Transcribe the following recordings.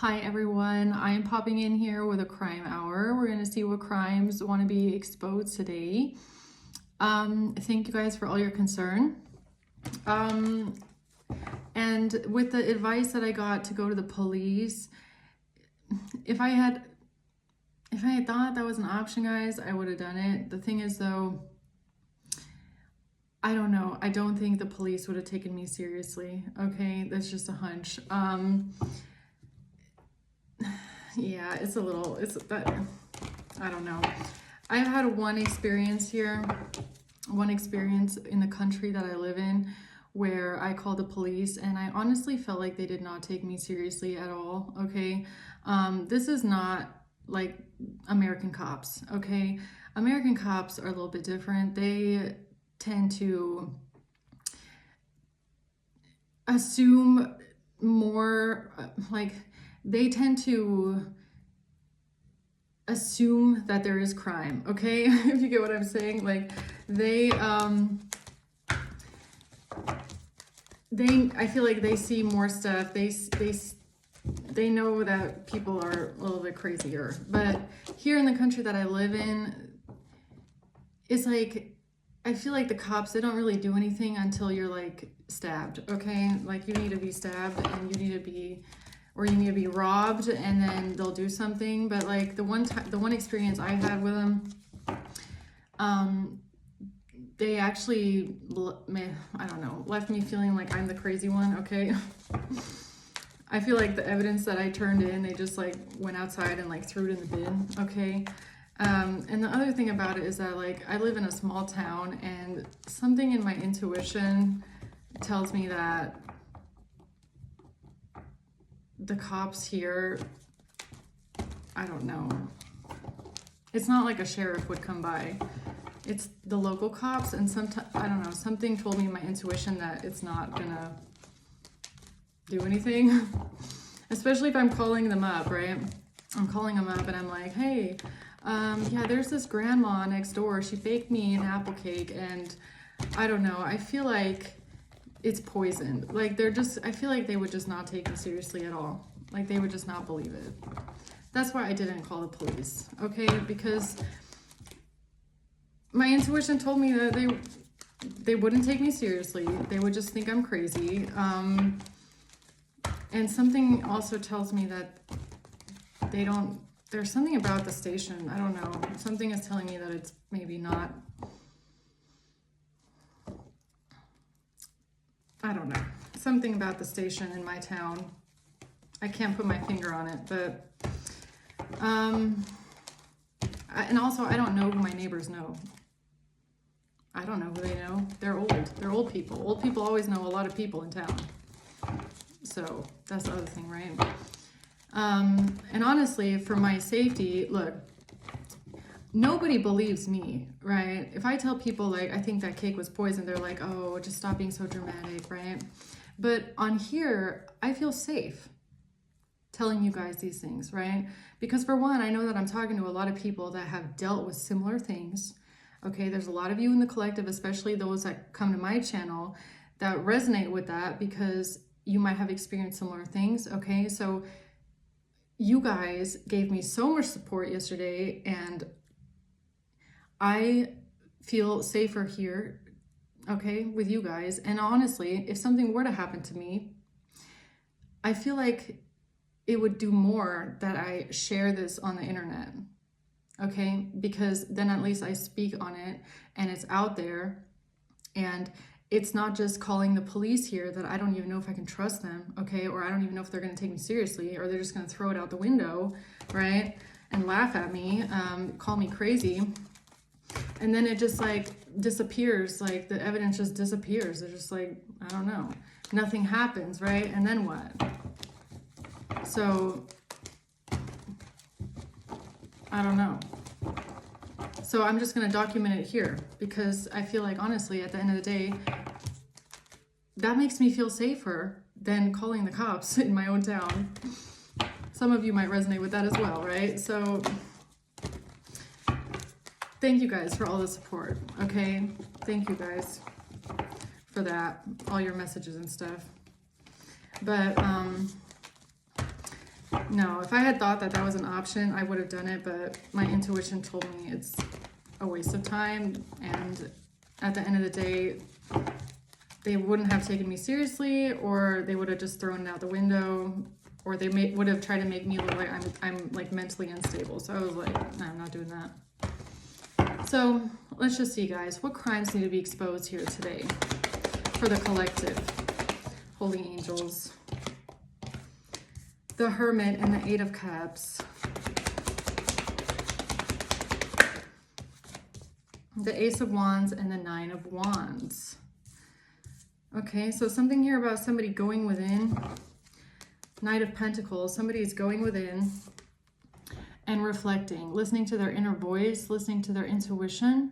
Hi everyone, I am popping in here with a crime hour. We're going to see what crimes want to be exposed today. Thank you guys for all your concern. And with the advice that I got to go to the police, if I had thought that was an option, guys, I would have done it. The thing is though, I don't know. I don't think the police would have taken me seriously. Okay, that's just a hunch. Yeah, but I don't know. I've had one experience here, one experience in the country that I live in where I called the police and I honestly felt like they did not take me seriously at all, okay? This is not like American cops, okay? American cops are a little bit different. They tend to assume more, they tend to assume that there is crime, okay? If you get what I'm saying, like I feel like they see more stuff. They know that people are a little bit crazier. But here in the country that I live in, it's like, I feel like the cops, they don't really do anything until you're like stabbed, okay? Like you need to be stabbed and you need to be robbed and then they'll do something. But like the one experience I had with them, they actually, I don't know, left me feeling like I'm the crazy one, okay? I feel like the evidence that I turned in, they just like went outside and like threw it in the bin, okay? And the other thing about it is that like I live in a small town and something in my intuition tells me that the cops here, I don't know. It's not like a sheriff would come by. It's the local cops, and sometimes, I don't know, something told me in my intuition that it's not gonna do anything. Especially if I'm calling them up, right? I'm calling them up and I'm like, hey, yeah, there's this grandma next door. She baked me an apple cake and I don't know. I feel like it's poisoned. Like I feel like they would just not take me seriously at all. Like they would just not believe it. That's why I didn't call the police, okay? Because my intuition told me that they wouldn't take me seriously. They would just think I'm crazy. And something also tells me that there's something about the station. I don't know. Something is telling me that it's maybe not. I don't know. Something about the station in my town. I can't put my finger on it, but and also I don't know who my neighbors know. I don't know who they know. They're old. They're old people. Old people always know a lot of people in town. So that's the other thing, right? And honestly, for my safety, look, nobody believes me, right? If I tell people like, I think that cake was poisoned, they're like, oh, just stop being so dramatic, right? But on here, I feel safe telling you guys these things, right? Because for one, I know that I'm talking to a lot of people that have dealt with similar things. Okay, there's a lot of you in the collective, especially those that come to my channel, that resonate with that because you might have experienced similar things, okay? So you guys gave me so much support yesterday and I feel safer here, okay, with you guys. And honestly, if something were to happen to me, I feel like it would do more that I share this on the internet, okay? Because then at least I speak on it and it's out there and it's not just calling the police here that I don't even know if I can trust them, okay? Or I don't even know if they're gonna take me seriously or they're just gonna throw it out the window, right? And laugh at me, call me crazy. And then it just like disappears, like the evidence just disappears. They're just like, I don't know, nothing happens, right? And then what? So, I don't know. So I'm just gonna document it here because I feel like honestly, at the end of the day, that makes me feel safer than calling the cops in my own town. Some of you might resonate with that as well, right? So thank you guys for all the support, okay? Thank you guys for that, all your messages and stuff. But No, if I had thought that that was an option, I would have done it, but my intuition told me it's a waste of time, and at the end of the day, they wouldn't have taken me seriously, or they would have just thrown it out the window, or they would have tried to make me look like I'm like mentally unstable. So I was like, no, I'm not doing that. So let's just see, guys, what crimes need to be exposed here today for the collective? Holy angels. The Hermit and the Eight of Cups. The Ace of Wands and the Nine of Wands. Okay, so something here about somebody going within. Knight of Pentacles. Somebody is going within and reflecting, listening to their inner voice, listening to their intuition,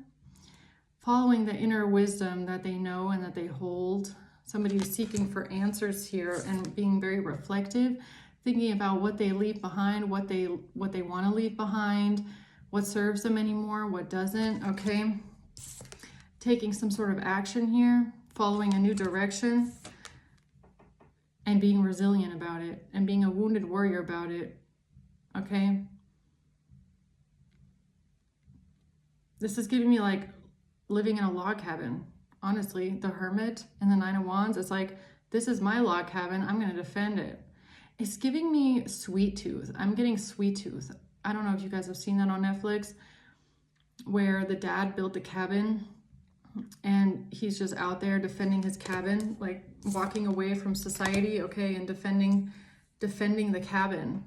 following the inner wisdom that they know and that they hold. Somebody who's seeking for answers here and being very reflective, thinking about what they leave behind, what they want to leave behind, what serves them anymore, what doesn't, okay? Taking some sort of action here, following a new direction, and being resilient about it, and being a wounded warrior about it, okay? This is giving me like living in a log cabin. Honestly, the Hermit and the Nine of Wands, it's like, this is my log cabin, I'm gonna defend it. It's giving me Sweet Tooth. I'm getting Sweet Tooth. I don't know if you guys have seen that on Netflix, where the dad built a cabin and he's just out there defending his cabin, like walking away from society, okay, and defending the cabin,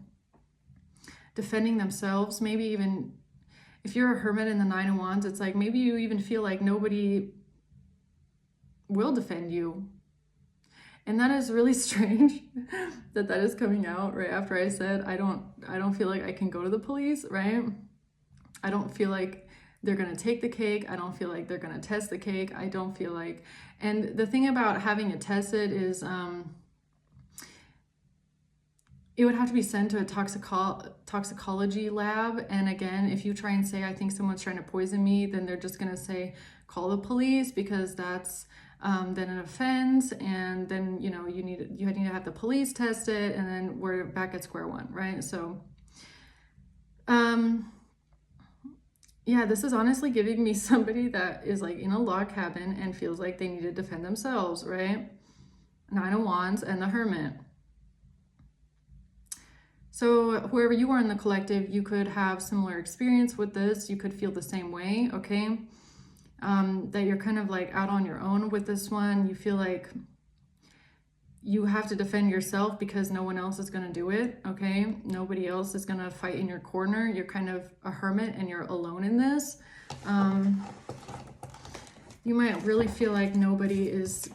defending themselves. Maybe even if you're a Hermit in the Nine of Wands, it's like maybe you even feel like nobody will defend you. And that is really strange that is coming out right after I said I don't feel like I can go to the police, right? I don't feel like they're going to take the cake. I don't feel like they're going to test the cake. I don't feel like, and the thing about having it tested is it would have to be sent to a toxicology lab. And again, if you try and say, I think someone's trying to poison me, then they're just going to say, call the police, because that's then an offense, and then you need to have the police test it, and then we're back at square one, right? So yeah, this is honestly giving me somebody that is like in a log cabin and feels like they need to defend themselves, right? Nine of Wands and the Hermit. So whoever you are in the collective, you could have similar experience with this. You could feel the same way, okay? That you're kind of like out on your own with this one. You feel like you have to defend yourself because no one else is going to do it, okay? Nobody else is going to fight in your corner. You're kind of a hermit and you're alone in this. You might really feel like nobody is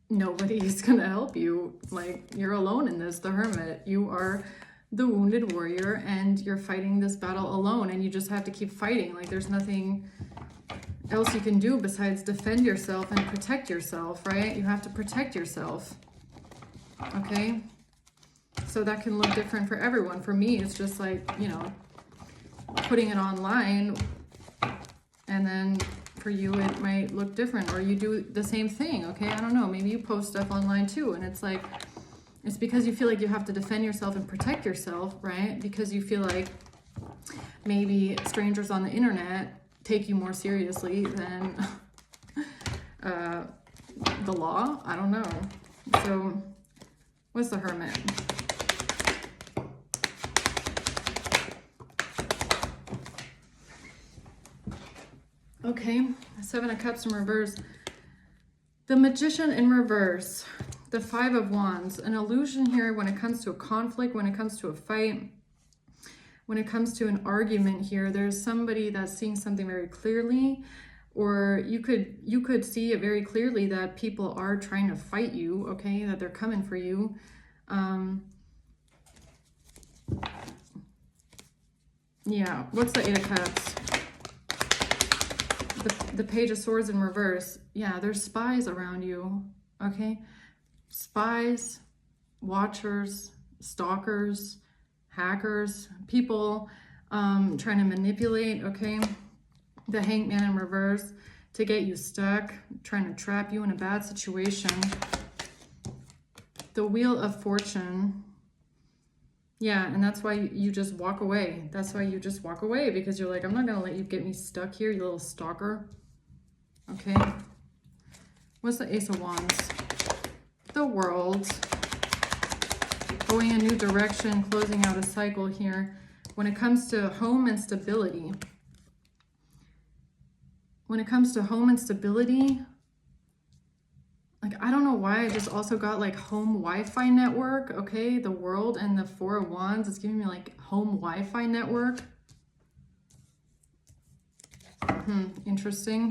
going to help you. Like, you're alone in this, the Hermit. You are the wounded warrior and you're fighting this battle alone, and you just have to keep fighting. Like, there's nothing else you can do besides defend yourself and protect yourself, right? You have to protect yourself, okay? So that can look different for everyone. For me, it's just like, putting it online, and then for you it might look different, or you do the same thing, okay? I don't know, maybe you post stuff online too, and it's like, it's because you feel like you have to defend yourself and protect yourself, right? Because you feel like maybe strangers on the internet take you more seriously than the law. I don't know. So what's the Hermit? Okay, Seven of Cups in reverse. The Magician in reverse. The Five of Wands. An illusion here when it comes to a conflict, when it comes to a fight, when it comes to an argument here. There's somebody that's seeing something very clearly, or you could see it very clearly that people are trying to fight you, okay, that they're coming for you. Yeah, what's the Eight of Cups? The Page of Swords in reverse. Yeah, there's spies around you, okay? Spies, watchers, stalkers, hackers, people trying to manipulate, okay? The Hangman in reverse to get you stuck, trying to trap you in a bad situation. The Wheel of Fortune. Yeah, and that's why you just walk away. That's why you just walk away, because you're like, I'm not going to let you get me stuck here, you little stalker. Okay. What's the Ace of Wands? The World. Going a new direction, closing out a cycle here. When it comes to home and stability. When it comes to home and stability, like, I don't know why I just also got like home Wi-Fi network, okay? The World and the Four of Wands, it's giving me like home Wi-Fi network. Interesting.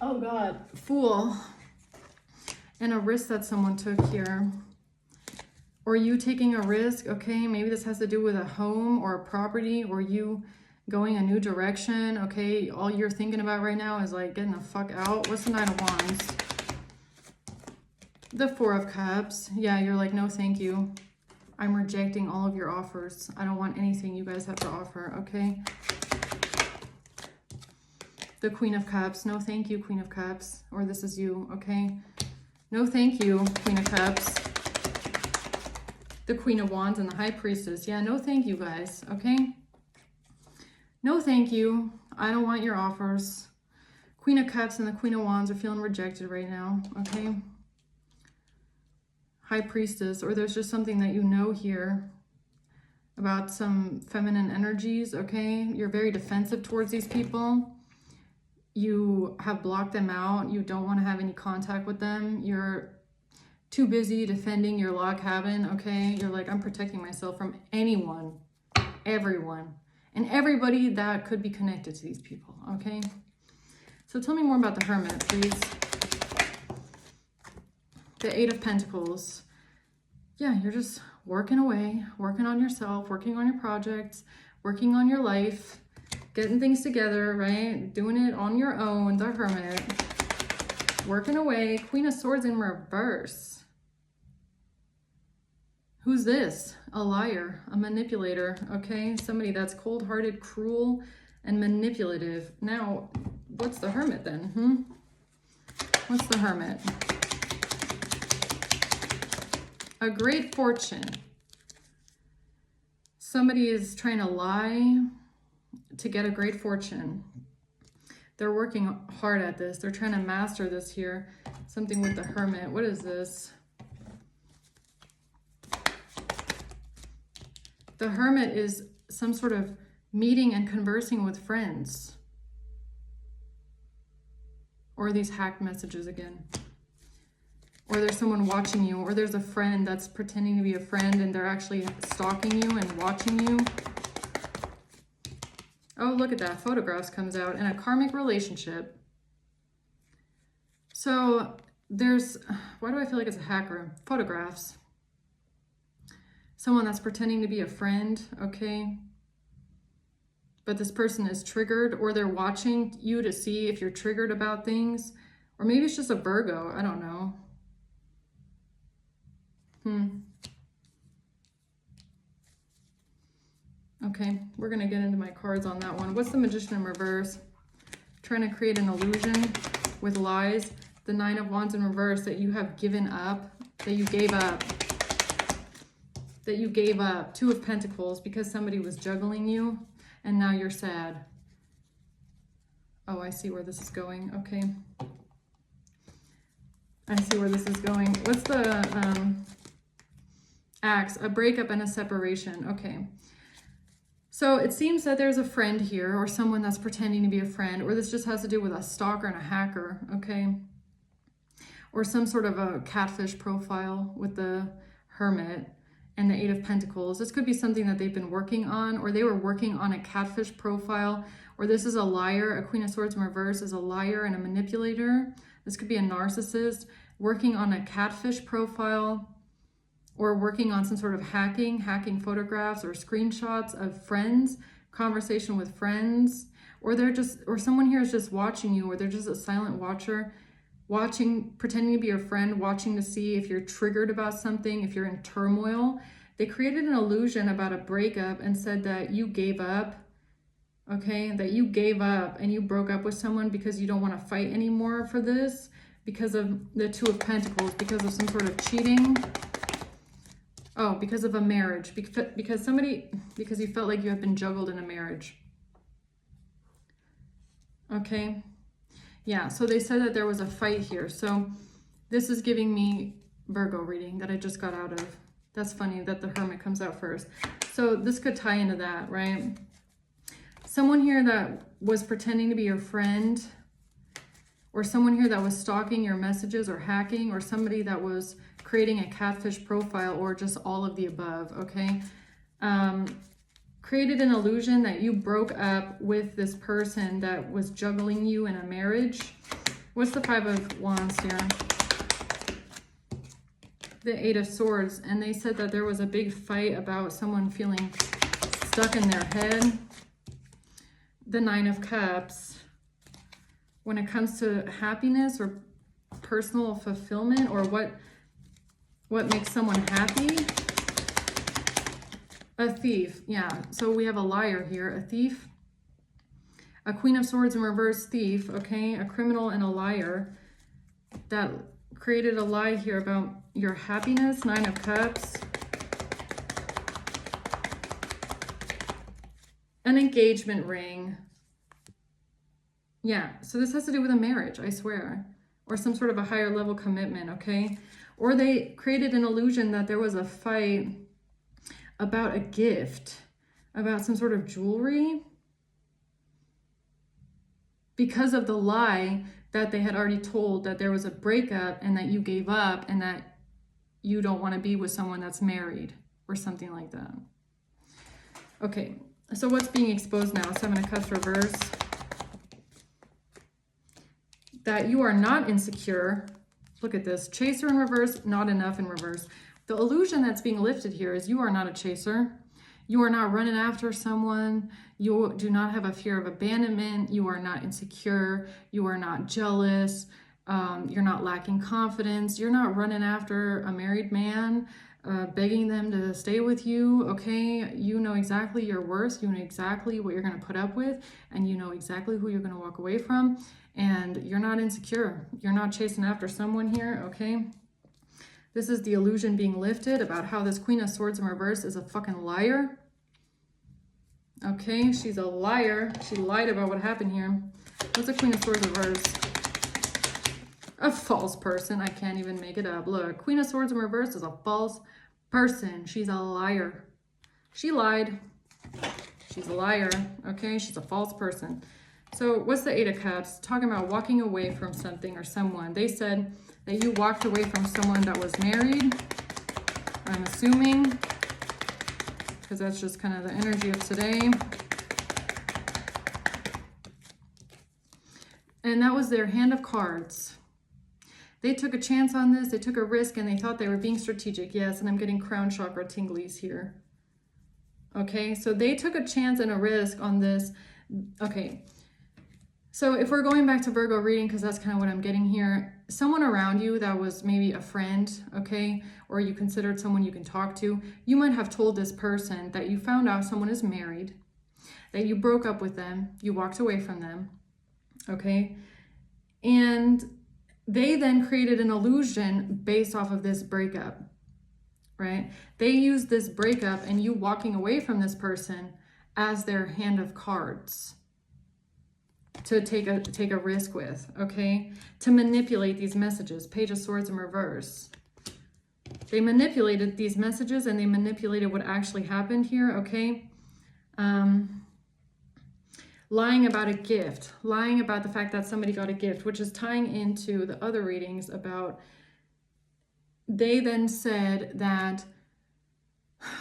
Oh God, Fool. And a risk that someone took here. Or you taking a risk, okay? Maybe this has to do with a home or a property, or you going a new direction, okay? All you're thinking about right now is like getting the fuck out. What's the Knight of Wands? The Four of Cups. Yeah, you're like, no thank you. I'm rejecting all of your offers. I don't want anything you guys have to offer, okay? The Queen of Cups. No thank you, Queen of Cups. Or this is you, okay? No thank you, Queen of Cups. The Queen of Wands and the High Priestess. Yeah, no thank you, guys, okay? No thank you. I don't want your offers. Queen of Cups and the Queen of Wands are feeling rejected right now, okay? High Priestess, or there's just something that you know here about some feminine energies, okay? You're very defensive towards these people. You have blocked them out. You don't want to have any contact with them. You're too busy defending your log cabin, okay? You're like, I'm protecting myself from anyone, everyone, and everybody that could be connected to these people, okay? So tell me more about the Hermit, please. The Eight of Pentacles. Yeah, you're just working away, working on yourself, working on your projects, working on your life, getting things together, right? Doing it on your own, the Hermit. Working away. Queen of Swords in reverse. Who's this? A liar, a manipulator, okay? Somebody that's cold-hearted, cruel, and manipulative. Now, what's the Hermit then? What's the Hermit? A great fortune. Somebody is trying to lie to get a great fortune. They're working hard at this. They're trying to master this here. Something with the Hermit. What is this? The Hermit is some sort of meeting and conversing with friends. Or these hacked messages again. Or there's someone watching you. Or there's a friend that's pretending to be a friend and they're actually stalking you and watching you. Oh, look at that. Photographs comes out. In a karmic relationship. So there's... Why do I feel like it's a hacker? Photographs. Someone that's pretending to be a friend, okay? But this person is triggered, or they're watching you to see if you're triggered about things. Or maybe it's just a Virgo. I don't know. Okay, we're going to get into my cards on that one. What's the Magician in reverse? Trying to create an illusion with lies. The Nine of Wands in reverse, that you have given up, that you gave up. That you gave up. Two of Pentacles, because somebody was juggling you and now you're sad. Oh, I see where this is going. Okay. I see where this is going. What's the Axe? A breakup and a separation. Okay. So it seems that there's a friend here, or someone that's pretending to be a friend, or this just has to do with a stalker and a hacker, okay? Or some sort of a catfish profile with the Hermit and the Eight of Pentacles. This could be something that they've been working on, or they were working on a catfish profile, or this is a liar. A Queen of Swords in reverse is a liar and a manipulator. This could be a narcissist working on a catfish profile, or working on some sort of hacking photographs or screenshots of friends, conversation with friends, or they're just, or someone here is just watching you, or they're just a silent watcher, watching, pretending to be your friend, watching to see if you're triggered about something, if you're in turmoil. They created an illusion about a breakup and said that you gave up, okay? That you gave up and you broke up with someone because you don't want to fight anymore for this, because of the Two of Pentacles, because of some sort of cheating. Oh, because of a marriage, because you felt like you have been juggled in a marriage. Okay. Yeah, so they said that there was a fight here. So this is giving me Virgo reading that I just got out of. That's funny that the Hermit comes out first. So this could tie into that, right? Someone here that was pretending to be your friend, or someone here that was stalking your messages or hacking, or somebody that was creating a catfish profile, or just all of the above, okay? Created an illusion that you broke up with this person that was juggling you in a marriage. What's the Five of Wands here? The Eight of Swords. And they said that there was a big fight about someone feeling stuck in their head. The Nine of Cups. When it comes to happiness or personal fulfillment, or what makes someone happy. A thief, yeah. So we have a liar here, a thief. A Queen of Swords in reverse, thief, okay? A criminal and a liar that created a lie here about your happiness. Nine of Cups. An engagement ring. Yeah, so this has to do with a marriage, I swear. Or some sort of a higher level commitment, okay? Or they created an illusion that there was a fight about a gift, about some sort of jewelry, because of the lie that they had already told, that there was a breakup and that you gave up and that you don't want to be with someone that's married or something like that. Okay, so what's being exposed now? Seven of Cups reverse. That you are not insecure. Look at this. Chaser in reverse, not enough in reverse. The illusion that's being lifted here is you are not a chaser. You are not running after someone. You do not have a fear of abandonment. You are not insecure. You are not jealous. You're not lacking confidence. You're not running after a married man, begging them to stay with you, okay? You know exactly your worth. You know exactly what you're going to put up with, and you know exactly who you're going to walk away from, and you're not insecure. You're not chasing after someone here, okay? This is the illusion being lifted about how this Queen of Swords in reverse is a fucking liar. Okay, she's a liar. She lied about what happened here. What's a Queen of Swords reverse? A false person. I can't even make it up. Look, Queen of Swords in reverse is a false person. She's a liar. She lied. She's a liar. Okay, she's a false person. So what's the Eight of Cups? Talking about walking away from something or someone. They said that you walked away from someone that was married, I'm assuming, because that's just kind of the energy of today. And that was their hand of cards. They took a chance on this, they took a risk, and they thought they were being strategic. Yes, and I'm getting crown chakra tinglies here. Okay, so they took a chance and a risk on this. Okay, so if we're going back to Virgo reading, because that's kind of what I'm getting here, someone around you that was maybe a friend, okay, or you considered someone you can talk to, you might have told this person that you found out someone is married, that you broke up with them, you walked away from them, okay, and they then created an illusion based off of this breakup, right? They used this breakup and you walking away from this person as their hand of cards to take a risk with, okay? To manipulate these messages. Page of Swords in reverse. They manipulated these messages and they manipulated what actually happened here, okay? Lying about a gift. Lying about the fact that somebody got a gift, which is tying into the other readings about, they then said that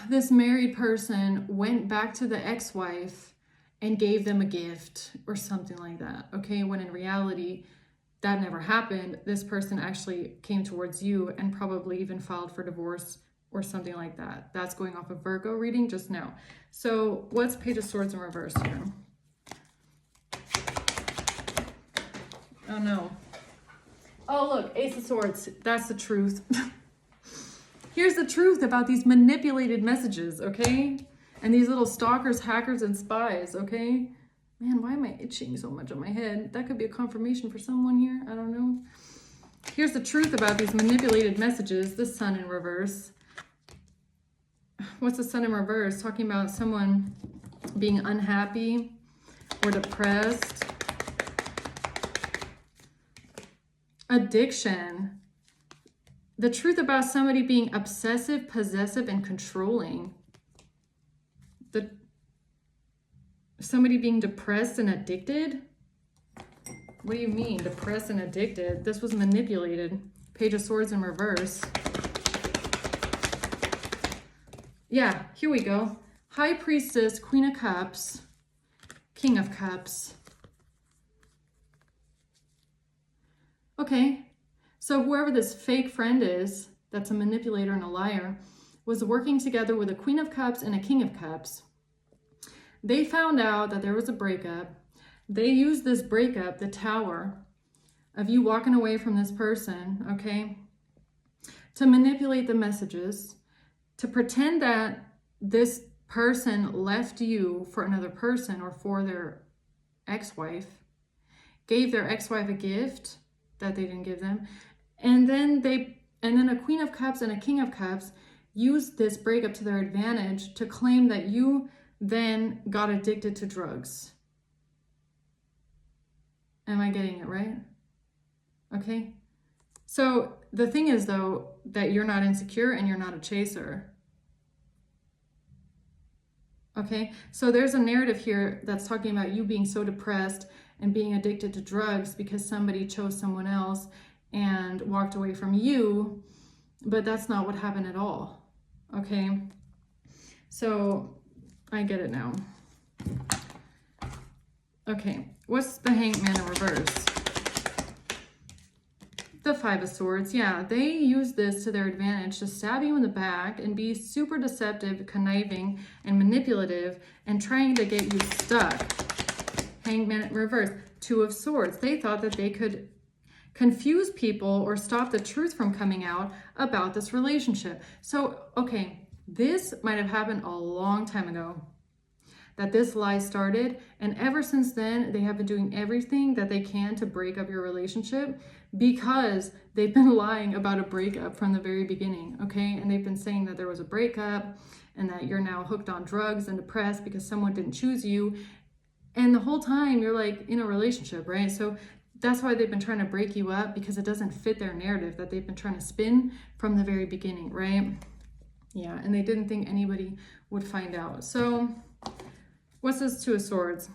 this married person went back to the ex-wife and gave them a gift or something like that, okay? When in reality, that never happened. This person actually came towards you and probably even filed for divorce or something like that. That's going off of Virgo reading just now. So what's Page of Swords in reverse here? Oh no. Oh look, Ace of Swords. That's the truth. Here's the truth about these manipulated messages, okay? And these little stalkers, hackers, and spies, okay? Man, why am I itching so much on my head? That could be a confirmation for someone here. I don't know. Here's the truth about these manipulated messages. The Sun in reverse. What's the Sun in reverse? Talking about someone being unhappy or depressed. Addiction. The truth about somebody being obsessive, possessive, and controlling. Somebody being depressed and addicted. What do you mean, depressed and addicted? This was manipulated. Page of Swords in reverse. Yeah, here we go. High Priestess, Queen of Cups, King of Cups. Okay, so whoever this fake friend is, that's a manipulator and a liar, was working together with a Queen of Cups and a King of Cups. They found out that there was a breakup. They used this breakup, the Tower, of you walking away from this person, okay, to manipulate the messages, to pretend that this person left you for another person or for their ex-wife, gave their ex-wife a gift that they didn't give them, and then a Queen of Cups and a King of Cups used this breakup to their advantage to claim that you then got addicted to drugs. Am I getting it right? Okay. So the thing is, though, that you're not insecure and you're not a chaser. Okay. So there's a narrative here that's talking about you being so depressed and being addicted to drugs because somebody chose someone else and walked away from you, but that's not what happened at all. Okay. So I get it now. Okay, what's the Hangman in reverse? The Five of Swords. Yeah, they use this to their advantage to stab you in the back and be super deceptive, conniving, and manipulative and trying to get you stuck. Hangman in reverse. Two of Swords. They thought that they could confuse people or stop the truth from coming out about this relationship. So, okay, this might have happened a long time ago, that this lie started, and ever since then they have been doing everything that they can to break up your relationship because they've been lying about a breakup from the very beginning, okay? And they've been saying that there was a breakup and that you're now hooked on drugs and depressed because someone didn't choose you, and the whole time you're like in a relationship, right? So that's why they've been trying to break you up, because it doesn't fit their narrative that they've been trying to spin from the very beginning, right? Yeah, and they didn't think anybody would find out. So what's this Two of Swords?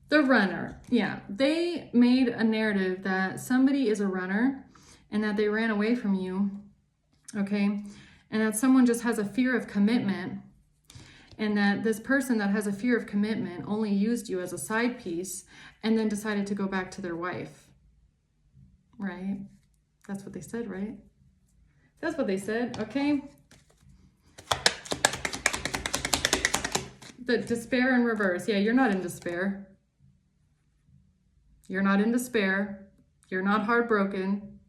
The Runner. Yeah, they made a narrative that somebody is a runner and that they ran away from you, okay? And that someone just has a fear of commitment, and that this person that has a fear of commitment only used you as a side piece and then decided to go back to their wife, right? That's what they said, right? That's what they said, okay? The Despair in reverse. Yeah, you're not in despair. You're not in despair. You're not heartbroken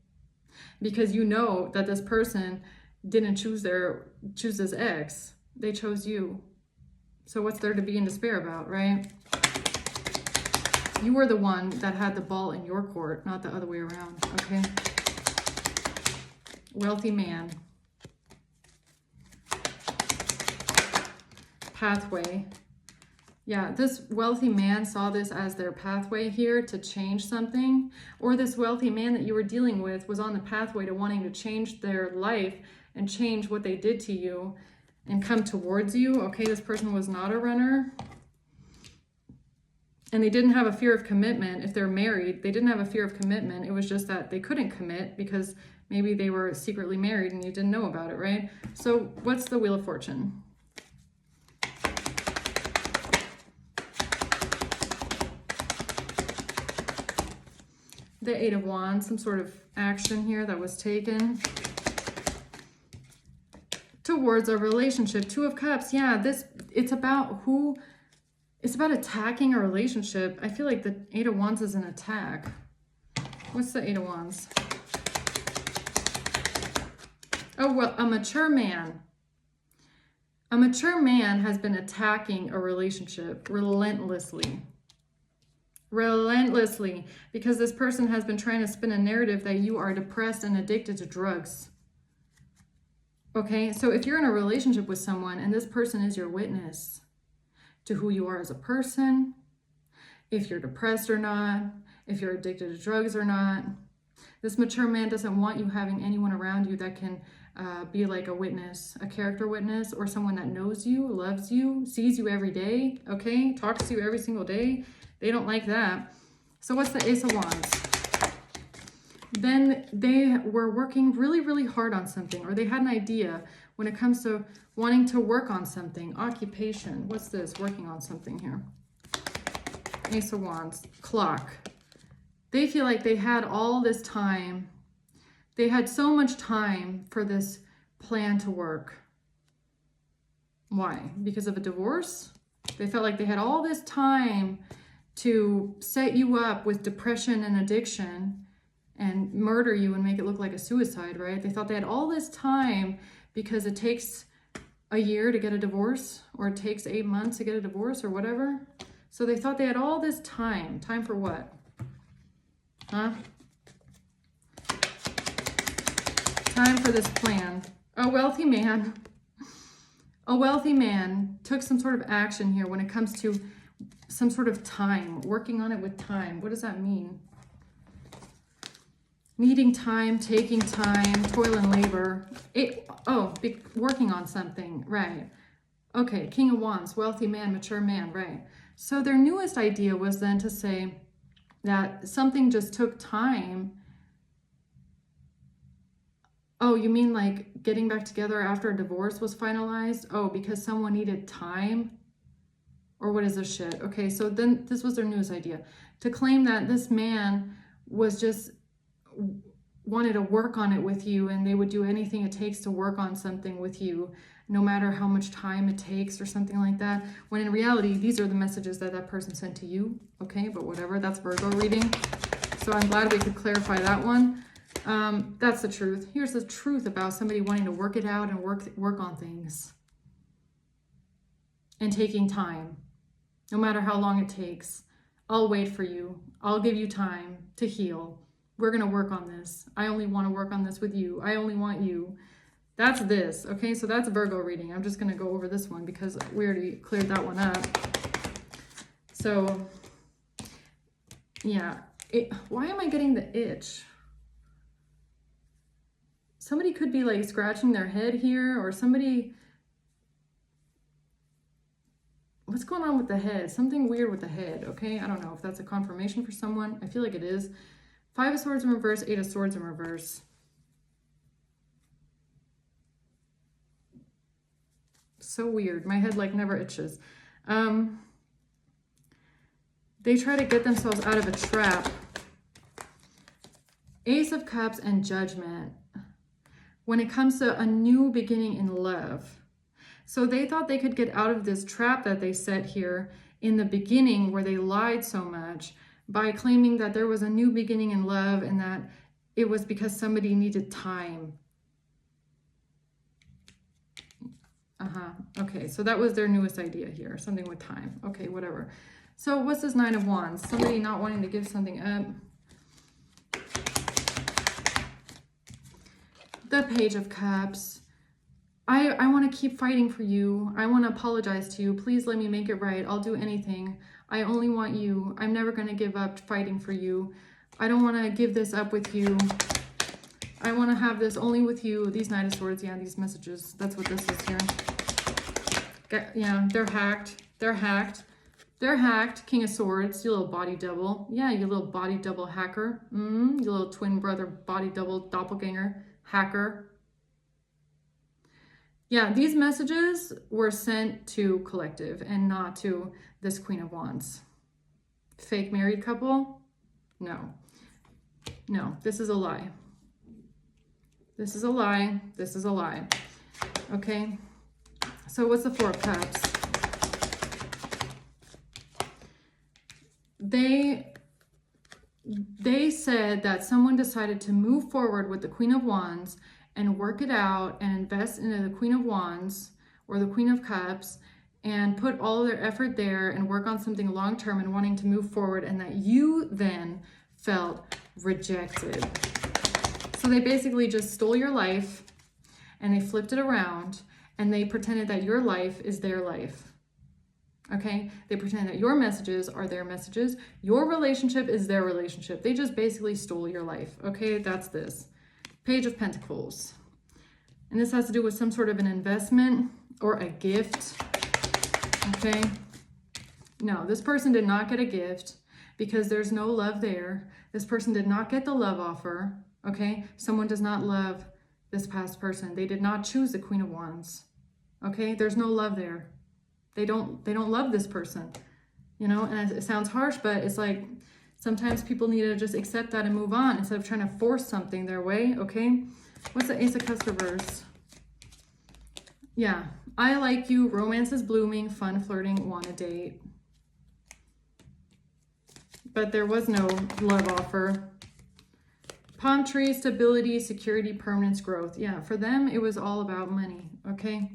because you know that this person didn't choose this ex. They chose you. So what's there to be in despair about, right? You were the one that had the ball in your court, not the other way around, okay? Wealthy man. Pathway. Yeah, this wealthy man saw this as their pathway here to change something, or this wealthy man that you were dealing with was on the pathway to wanting to change their life and change what they did to you and come towards you. Okay, this person was not a runner. And they didn't have a fear of commitment. If they're married, they didn't have a fear of commitment. It was just that they couldn't commit because maybe they were secretly married and you didn't know about it, right? So what's the Wheel of Fortune? The Eight of Wands, some sort of action here that was taken towards a relationship. Two of Cups. Yeah, it's about attacking a relationship. I feel like the Eight of Wands is an attack. What's the Eight of Wands? Oh, well, a mature man. A mature man has been attacking a relationship relentlessly. Relentlessly, because this person has been trying to spin a narrative that you are depressed and addicted to drugs. Okay, so if you're in a relationship with someone and this person is your witness to who you are as a person, if you're depressed or not, if you're addicted to drugs or not, this mature man doesn't want you having anyone around you that can be like a witness, a character witness, or someone that knows you, loves you, sees you every day, okay, talks to you every single day. They don't like that. So what's the Ace of Wands? Then they were working really, really hard on something, or they had an idea when it comes to wanting to work on something. Occupation. What's this? Working on something here. Ace of Wands. Clock. They feel like they had all this time. They had so much time for this plan to work. Why? Because of a divorce? They felt like they had all this time to set you up with depression and addiction and murder you and make it look like a suicide, right? They thought they had all this time because it takes a year to get a divorce, or it takes 8 months to get a divorce, or whatever. So they thought they had all this time. Time for what? Huh? Time for this plan. A wealthy man took some sort of action here when it comes to some sort of time, working on it with time. What does that mean? Needing time, taking time, toil and labor. Working on something, right. Okay, King of Wands, wealthy man, mature man, right. So their newest idea was then to say that something just took time. Oh, you mean like getting back together after a divorce was finalized? Oh, because someone needed time? Or what is this shit? Okay, so then this was their newest idea. To claim that this man was just wanted to work on it with you, and they would do anything it takes to work on something with you, no matter how much time it takes or something like that. When in reality, these are the messages that that person sent to you. Okay, but whatever, that's Virgo reading. So I'm glad we could clarify that one. That's the truth. Here's the truth about somebody wanting to work it out and work on things. And taking time. No matter how long it takes. I'll wait for you. I'll give you time to heal. We're going to work on this. I only want to work on this with you. I only want you. That's this. Okay, so that's Virgo reading. I'm just going to go over this one because we already cleared that one up. So, yeah. Why am I getting the itch? Somebody could be like scratching their head here, or somebody... What's going on with the head? Something weird with the head, okay? I don't know if that's a confirmation for someone. I feel like it is. 5 of Swords in reverse, 8 of Swords in reverse. So weird. My head like never itches. They try to get themselves out of a trap. Ace of Cups and Judgment. When it comes to a new beginning in love. So they thought they could get out of this trap that they set here in the beginning where they lied so much by claiming that there was a new beginning in love and that it was because somebody needed time. Okay, so that was their newest idea here, something with time. Okay, whatever. So what's this 9 of Wands? Somebody not wanting to give something up. The Page of Cups. I want to keep fighting for you. I want to apologize to you. Please let me make it right. I'll do anything. I only want you. I'm never going to give up fighting for you. I don't want to give this up with you. I want to have this only with you. These Knight of Swords, yeah, these messages. That's what this is here. Yeah, they're hacked. They're hacked. They're hacked. King of Swords, you little body double. Yeah, you little body double hacker. You little twin brother body double doppelganger hacker. Yeah, these messages were sent to collective and not to this Queen of Wands. Fake married couple? No. No, this is a lie. This is a lie. This is a lie. Okay? So what's the 4 of Cups? They said that someone decided to move forward with the Queen of Wands and work it out and invest into the Queen of Wands or the Queen of Cups and put all of their effort there and work on something long-term and wanting to move forward, and that you then felt rejected. So they basically just stole your life and they flipped it around and they pretended that your life is their life. Okay? They pretend that your messages are their messages. Your relationship is their relationship. They just basically stole your life. Okay? That's this. Page of Pentacles. And this has to do with some sort of an investment or a gift. Okay? No, this person did not get a gift because there's no love there. This person did not get the love offer. Okay? Someone does not love this past person. They did not choose the Queen of Wands. Okay? There's no love there. They don't love this person. You know, and it sounds harsh, but it's like sometimes people need to just accept that and move on instead of trying to force something their way. Okay? What's the Ace of Cups reverse? Yeah. I like you. Romance is blooming. Fun flirting. Want a date. But there was no love offer. Palm tree, stability, security, permanence, growth. Yeah, for them, it was all about money, okay?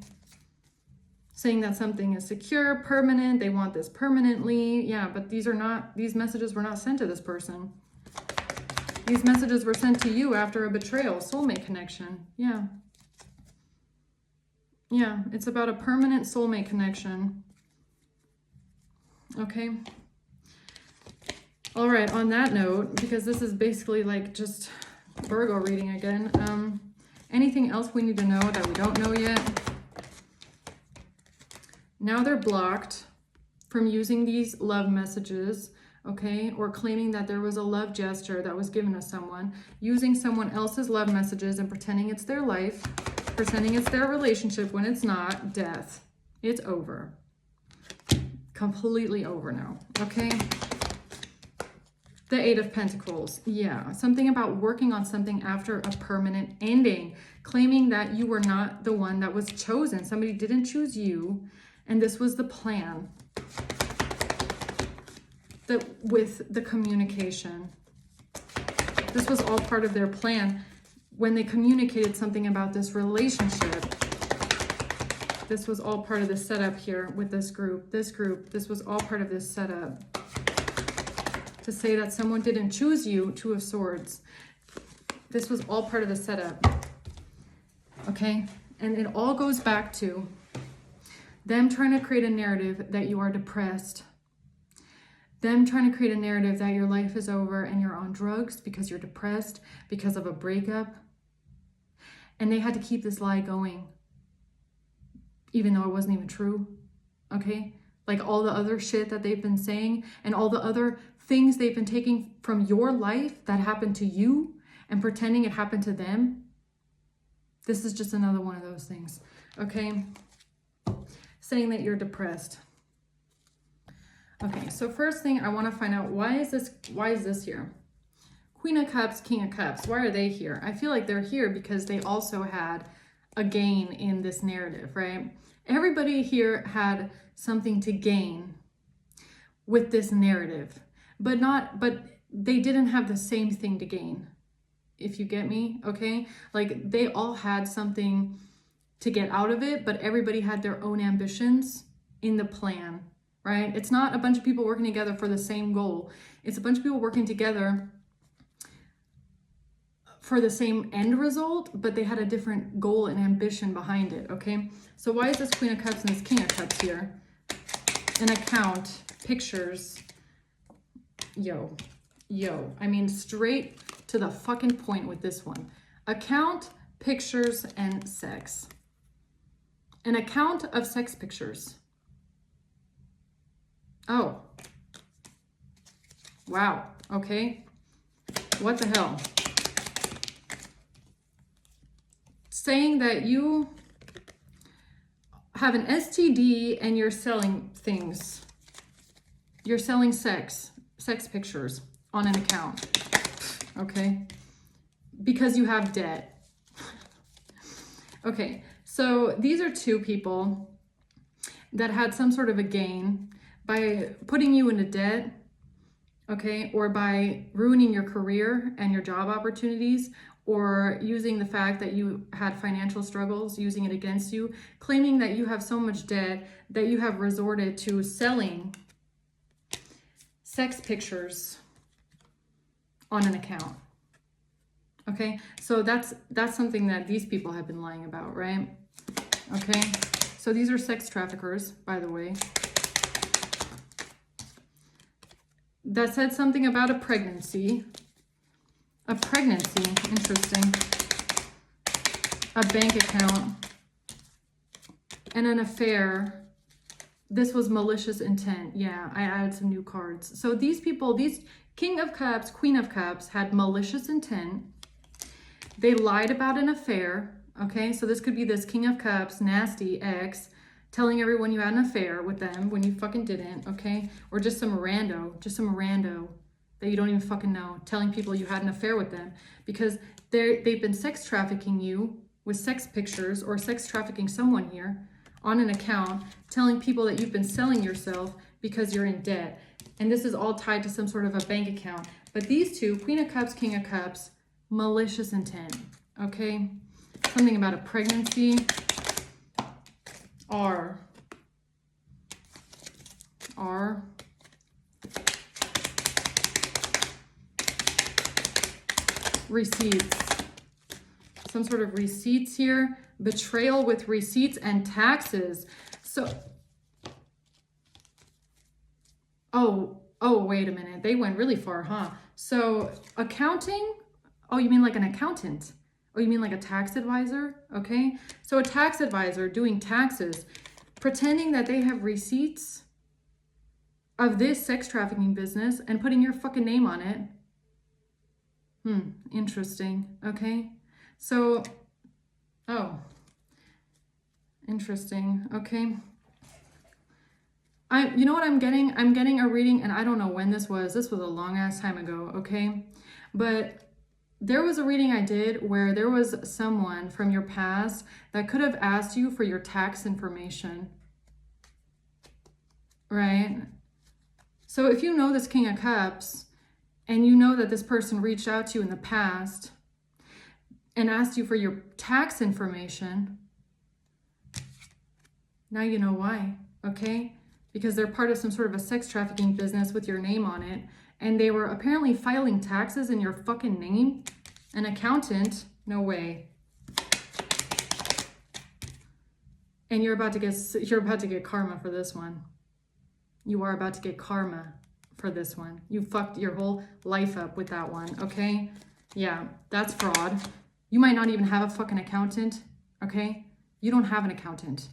Saying that something is secure, permanent, they want this permanently. Yeah, but these messages were not sent to this person. These messages were sent to you after a betrayal, soulmate connection. Yeah. Yeah, it's about a permanent soulmate connection. Okay. All right, on that note, because this is basically like just Virgo reading again, anything else we need to know that we don't know yet? Now they're blocked from using these love messages, okay, or claiming that there was a love gesture that was given to someone, using someone else's love messages and pretending it's their life, pretending it's their relationship when it's not. Death. It's over. Completely over now, okay? The Eight of Pentacles. Yeah, something about working on something after a permanent ending, claiming that you were not the one that was chosen. Somebody didn't choose you, and this was the plan. With the communication. This was all part of their plan when they communicated something about this relationship. This was all part of the setup here with this group. This was all part of this setup. To say that someone didn't choose you, Two of Swords. This was all part of the setup. Okay? And it all goes back to them trying to create a narrative that you are depressed. Them trying to create a narrative that your life is over and you're on drugs because you're depressed because of a breakup. And they had to keep this lie going, even though it wasn't even true. Okay? Like all the other shit that they've been saying and all the other things they've been taking from your life that happened to you and pretending it happened to them. This is just another one of those things, okay? Saying that you're depressed. Okay, so first thing I want to find out, why is this here? Queen of Cups, King of Cups, why are they here? I feel like they're here because they also had a gain in this narrative, right? Everybody here had something to gain with this narrative. But they didn't have the same thing to gain, if you get me, okay? Like they all had something to get out of it, but everybody had their own ambitions in the plan, right? It's not a bunch of people working together for the same goal. It's a bunch of people working together for the same end result, but they had a different goal and ambition behind it, okay? So why is this Queen of Cups and this King of Cups here? An account, pictures. Yo, I mean, straight to the fucking point with this one. Account, pictures, and sex. An account of sex pictures. Oh. Wow. Okay. What the hell? Saying that you have an STD and you're selling things. You're selling sex pictures on an account, okay? Because you have debt. Okay, so these are two people that had some sort of a gain by putting you into debt, okay? Or by ruining your career and your job opportunities, or using the fact that you had financial struggles, using it against you, claiming that you have so much debt that you have resorted to selling sex pictures on an account. Okay, so that's something that these people have been lying about, right? Okay, so these are sex traffickers, by the way. That said something about a pregnancy. A pregnancy, interesting. A bank account. And an affair. This was malicious intent. Yeah, I added some new cards. So these people, these King of Cups, Queen of Cups, had malicious intent. They lied about an affair. Okay, so this could be this King of Cups, nasty ex, telling everyone you had an affair with them when you fucking didn't, okay? Or just some rando that you don't even fucking know, telling people you had an affair with them because they've been sex trafficking you with sex pictures or sex trafficking someone here on an account, telling people that you've been selling yourself because you're in debt. And this is all tied to some sort of a bank account. But these two, Queen of Cups, King of Cups, malicious intent, okay? Something about a pregnancy. R. Receipts. Some sort of receipts here. Betrayal with receipts and taxes. So, oh, wait a minute. They went really far, huh? So, accounting. Oh, you mean like an accountant? Oh, you mean like a tax advisor? Okay. So a tax advisor doing taxes, pretending that they have receipts of this sex trafficking business and putting your fucking name on it. Interesting. Okay. So, oh, interesting. Okay. You know what I'm getting? I'm getting a reading, and I don't know when this was. This was a long ass time ago. Okay. But there was a reading I did where there was someone from your past that could have asked you for your tax information, right? So if you know this King of Cups and you know that this person reached out to you in the past and asked you for your tax information, now you know why, okay? Because they're part of some sort of a sex trafficking business with your name on it. And they were apparently filing taxes in your fucking name. An accountant, no way. And you're about to get karma for this one. You are about to get karma for this one. You fucked your whole life up with that one, okay? Yeah, that's fraud. You might not even have a fucking accountant, okay? You don't have an accountant.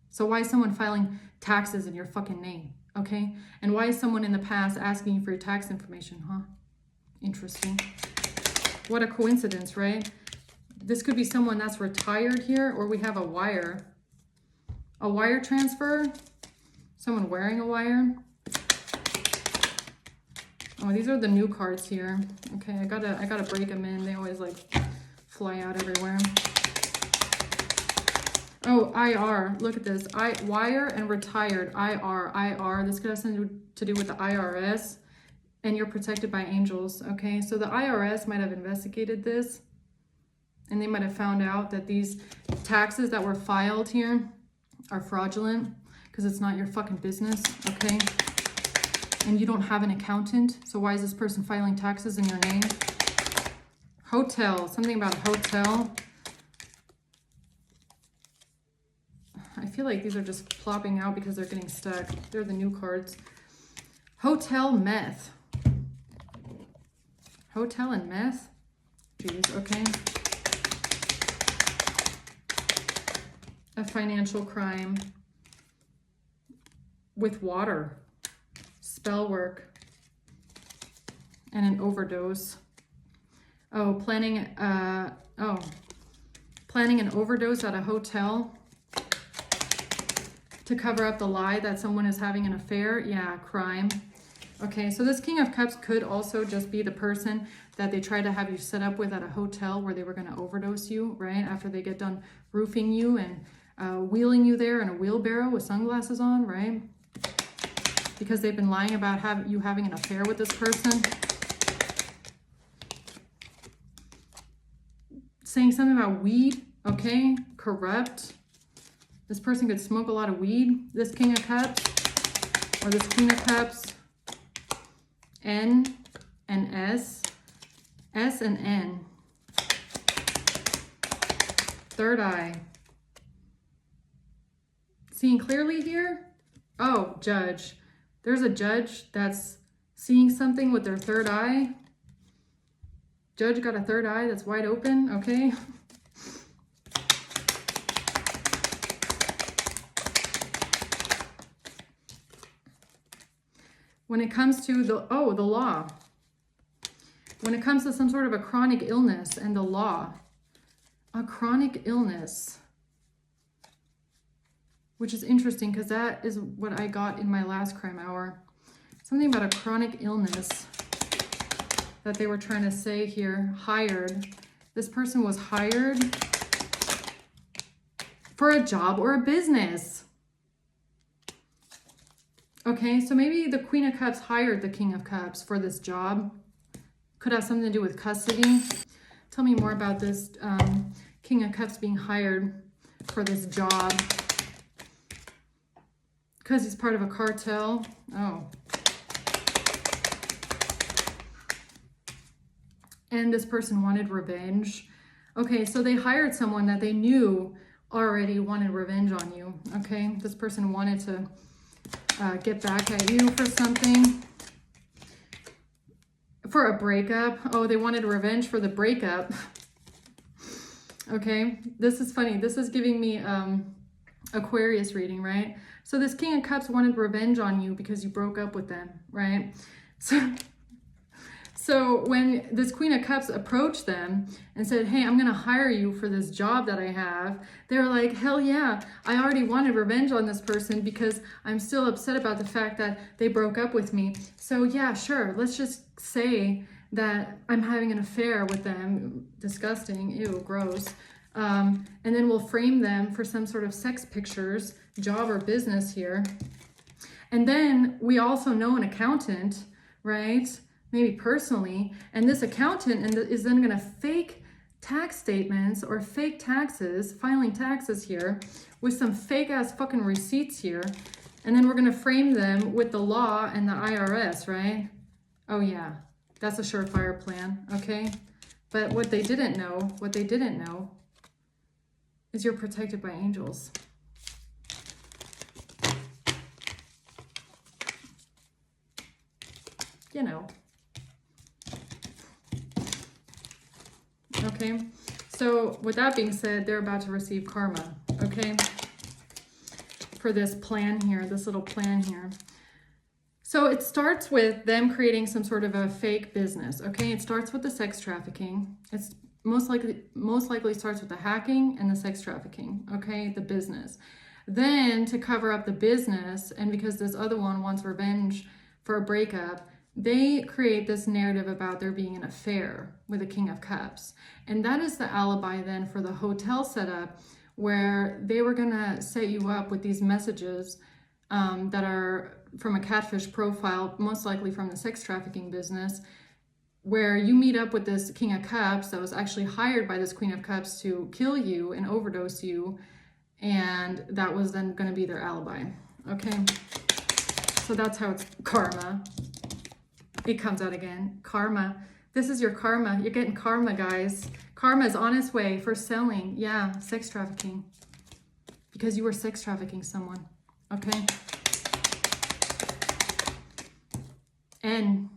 So why is someone filing taxes in your fucking name? Okay, and why is someone in the past asking you for your tax information, huh? Interesting. What a coincidence, right? This could be someone that's retired here, or we have a wire transfer, someone wearing a wire. Oh, these are the new cards here. Okay, I gotta break them in. They always like fly out everywhere. Oh, IR, look at this. Wire and retired, IR. This could have something to do with the IRS, and you're protected by angels, okay? So the IRS might have investigated this, and they might have found out that these taxes that were filed here are fraudulent because it's not your fucking business, okay? And you don't have an accountant, so why is this person filing taxes in your name? Hotel, something about a hotel. I feel like these are just plopping out because they're getting stuck. They're the new cards. Hotel meth. Hotel and meth? Jeez, okay. A financial crime. With water. Spell work. And an overdose. Oh, planning an overdose at a hotel to cover up the lie that someone is having an affair. Yeah, crime. Okay, so this King of Cups could also just be the person that they tried to have you set up with at a hotel where they were going to overdose you, right? After they get done roofing you and wheeling you there in a wheelbarrow with sunglasses on, right? Because they've been lying about you having an affair with this person. saying something about weed, okay? Corrupt. This person could smoke a lot of weed. This King of Cups or this Queen of Cups. N and S. S and N. Third eye. Seeing clearly here? Oh, judge. There's a judge that's seeing something with their third eye. Judge got a third eye that's wide open, okay? When it comes to the law. When it comes to some sort of a chronic illness and the law. A chronic illness. Which is interesting because that is what I got in my last crime hour. Something about a chronic illness that they were trying to say here. Hired. This person was hired for a job or a business. Okay, so maybe the Queen of Cups hired the King of Cups for this job. Could have something to do with custody. Tell me more about this King of Cups being hired for this job. Because he's part of a cartel. Oh. And this person wanted revenge. Okay, so they hired someone that they knew already wanted revenge on you. Okay, this person wanted to get back at you for something. For a breakup. Oh, they wanted revenge for the breakup. Okay, this is funny. This is giving me Aquarius reading, right? So this King of Cups wanted revenge on you because you broke up with them, right? So when this Queen of Cups approached them and said, hey, I'm going to hire you for this job that I have, they were like, hell yeah, I already wanted revenge on this person because I'm still upset about the fact that they broke up with me. So yeah, sure, let's just say that I'm having an affair with them. Disgusting, ew, gross. And then we'll frame them for some sort of sex pictures, job or business here. And then we also know an accountant, right? Maybe personally, and this accountant is then going to fake tax statements or fake taxes, filing taxes here with some fake ass fucking receipts here. And then we're going to frame them with the law and the IRS, right? Oh yeah, that's a surefire plan, okay? But what they didn't know is you're protected by angels. You know. Okay, so with that being said, they're about to receive karma, okay, for this plan here, this little plan here. So it starts with them creating some sort of a fake business, okay? It starts with the sex trafficking. It's most likely starts with the hacking and the sex trafficking, okay, the business. Then to cover up the business, and because this other one wants revenge for a breakup, they create this narrative about there being an affair with the King of Cups. And that is the alibi then for the hotel setup where they were going to set you up with these messages that are from a catfish profile, most likely from the sex trafficking business, where you meet up with this King of Cups that was actually hired by this Queen of Cups to kill you and overdose you. And that was then going to be their alibi. Okay. So that's how it's karma. It comes out again. Karma. This is your karma. You're getting karma, guys. Karma is on its way for selling. Yeah, sex trafficking. Because you were sex trafficking someone. Okay? N.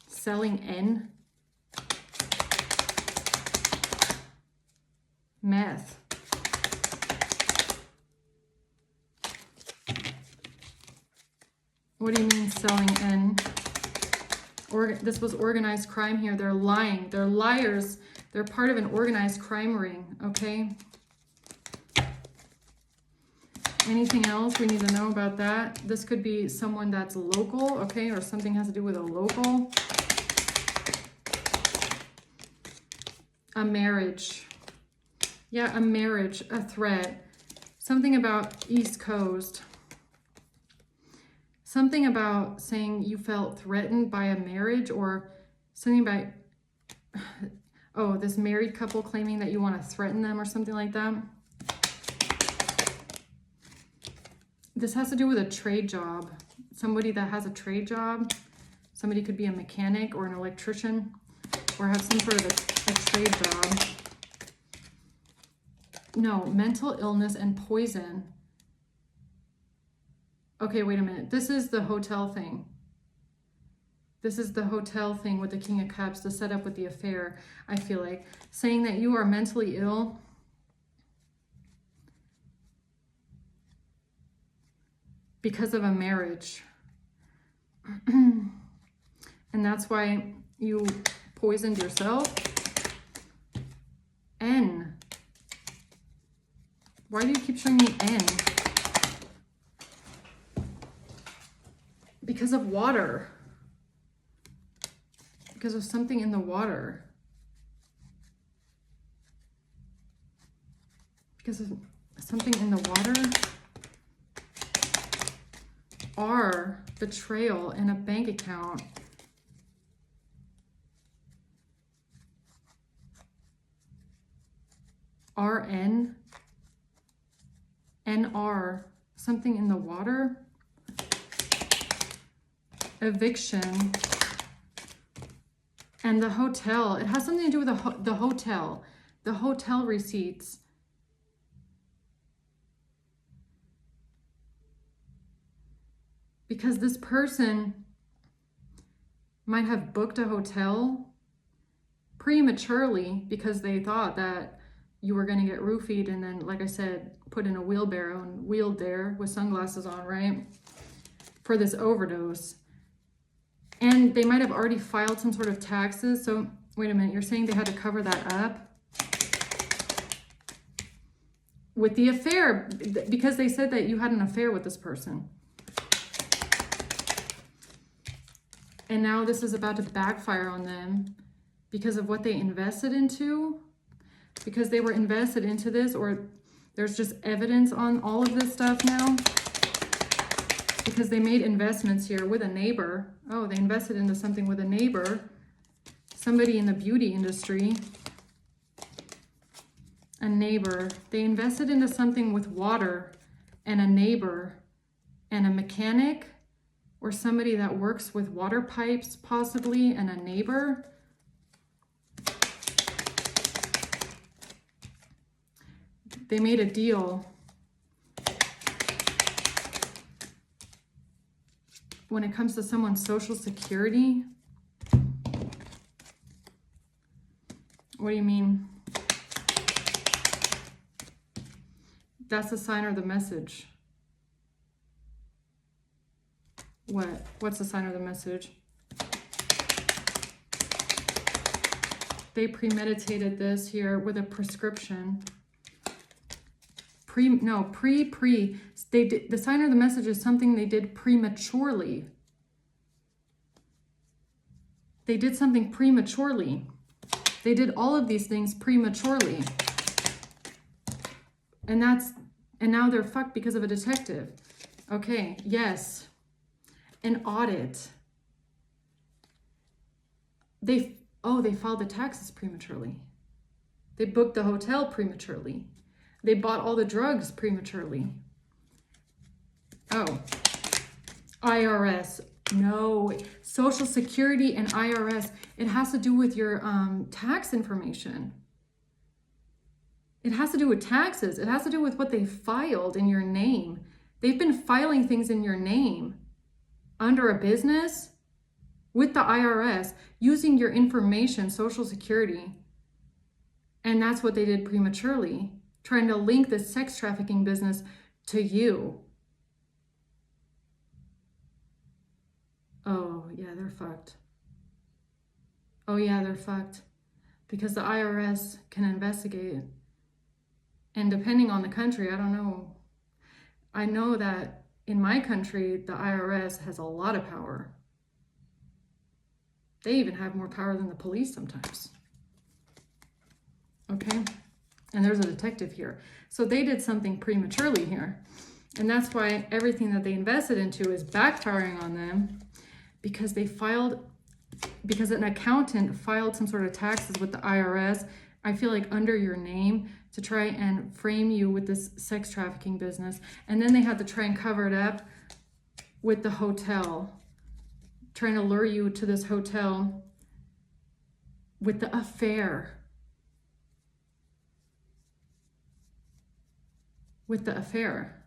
Selling N. Meth. What do you mean selling N? This was organized crime here. They're lying. They're liars. They're part of an organized crime ring, okay? Anything else we need to know about that? This could be someone that's local, okay? Or something has to do with a local. A marriage. Yeah, a marriage, a threat. Something about East Coast. Something about saying you felt threatened by a marriage or Something about, oh, this married couple claiming that you want to threaten them or something like that. This has to do with a trade job. Somebody that has a trade job. Somebody could be a mechanic or an electrician or have some sort of a trade job. No, mental illness and poison. Okay, wait a minute. This is the hotel thing. This is the hotel thing with the King of Cups, the setup with the affair, I feel like. Saying that you are mentally ill. Because of a marriage. And that's why you poisoned yourself. N. Why do you keep showing me N? Because of water. Because of something in the water. Because of something in the water. R, betrayal, and a bank account. RN, NR, something in the water. Eviction. And the hotel. It has something to do with the hotel. The hotel receipts. Because this person might have booked a hotel prematurely because they thought that you were going to get roofied and then, like I said, put in a wheelbarrow and wheeled there with sunglasses on, right? For this overdose. And they might have already filed some sort of taxes. So, wait a minute, you're saying they had to cover that up? With the affair, because they said that you had an affair with this person. And now this is about to backfire on them because of what they invested into. Because they were invested into this, or there's just evidence on all of this stuff now. Because they made investments here with a neighbor. Oh, they invested into something with a neighbor. Somebody in the beauty industry. A neighbor. They invested into something with water and a neighbor and a mechanic or somebody that works with water pipes possibly and a neighbor. They made a deal. When it comes to someone's social security. What do you mean? That's the sign or the message. What? What's the sign or the message? They premeditated this here with a prescription. They did, the sign or the message is something they did prematurely. They did something prematurely. They did all of these things prematurely. And now they're fucked because of a detective. Okay, yes. An audit. They filed the taxes prematurely. They booked the hotel prematurely. They bought all the drugs prematurely. Oh, IRS. No, Social Security and IRS. It has to do with your tax information. It has to do with taxes. It has to do with what they filed in your name. They've been filing things in your name under a business with the IRS using your information, Social Security. And that's what they did prematurely, trying to link the sex trafficking business to you. Oh, yeah, they're fucked. Oh, yeah, they're fucked. Because the IRS can investigate. And depending on the country, I don't know. I know that in my country, the IRS has a lot of power. They even have more power than the police sometimes. Okay? And there's a detective here. So they did something prematurely here. And that's why everything that they invested into is backfiring on them, because they filed because an accountant filed some sort of taxes with the IRS, I feel like under your name, to try and frame you with this sex trafficking business. And then they had to try and cover it up with the hotel, trying to lure you to this hotel with the affair. With the affair.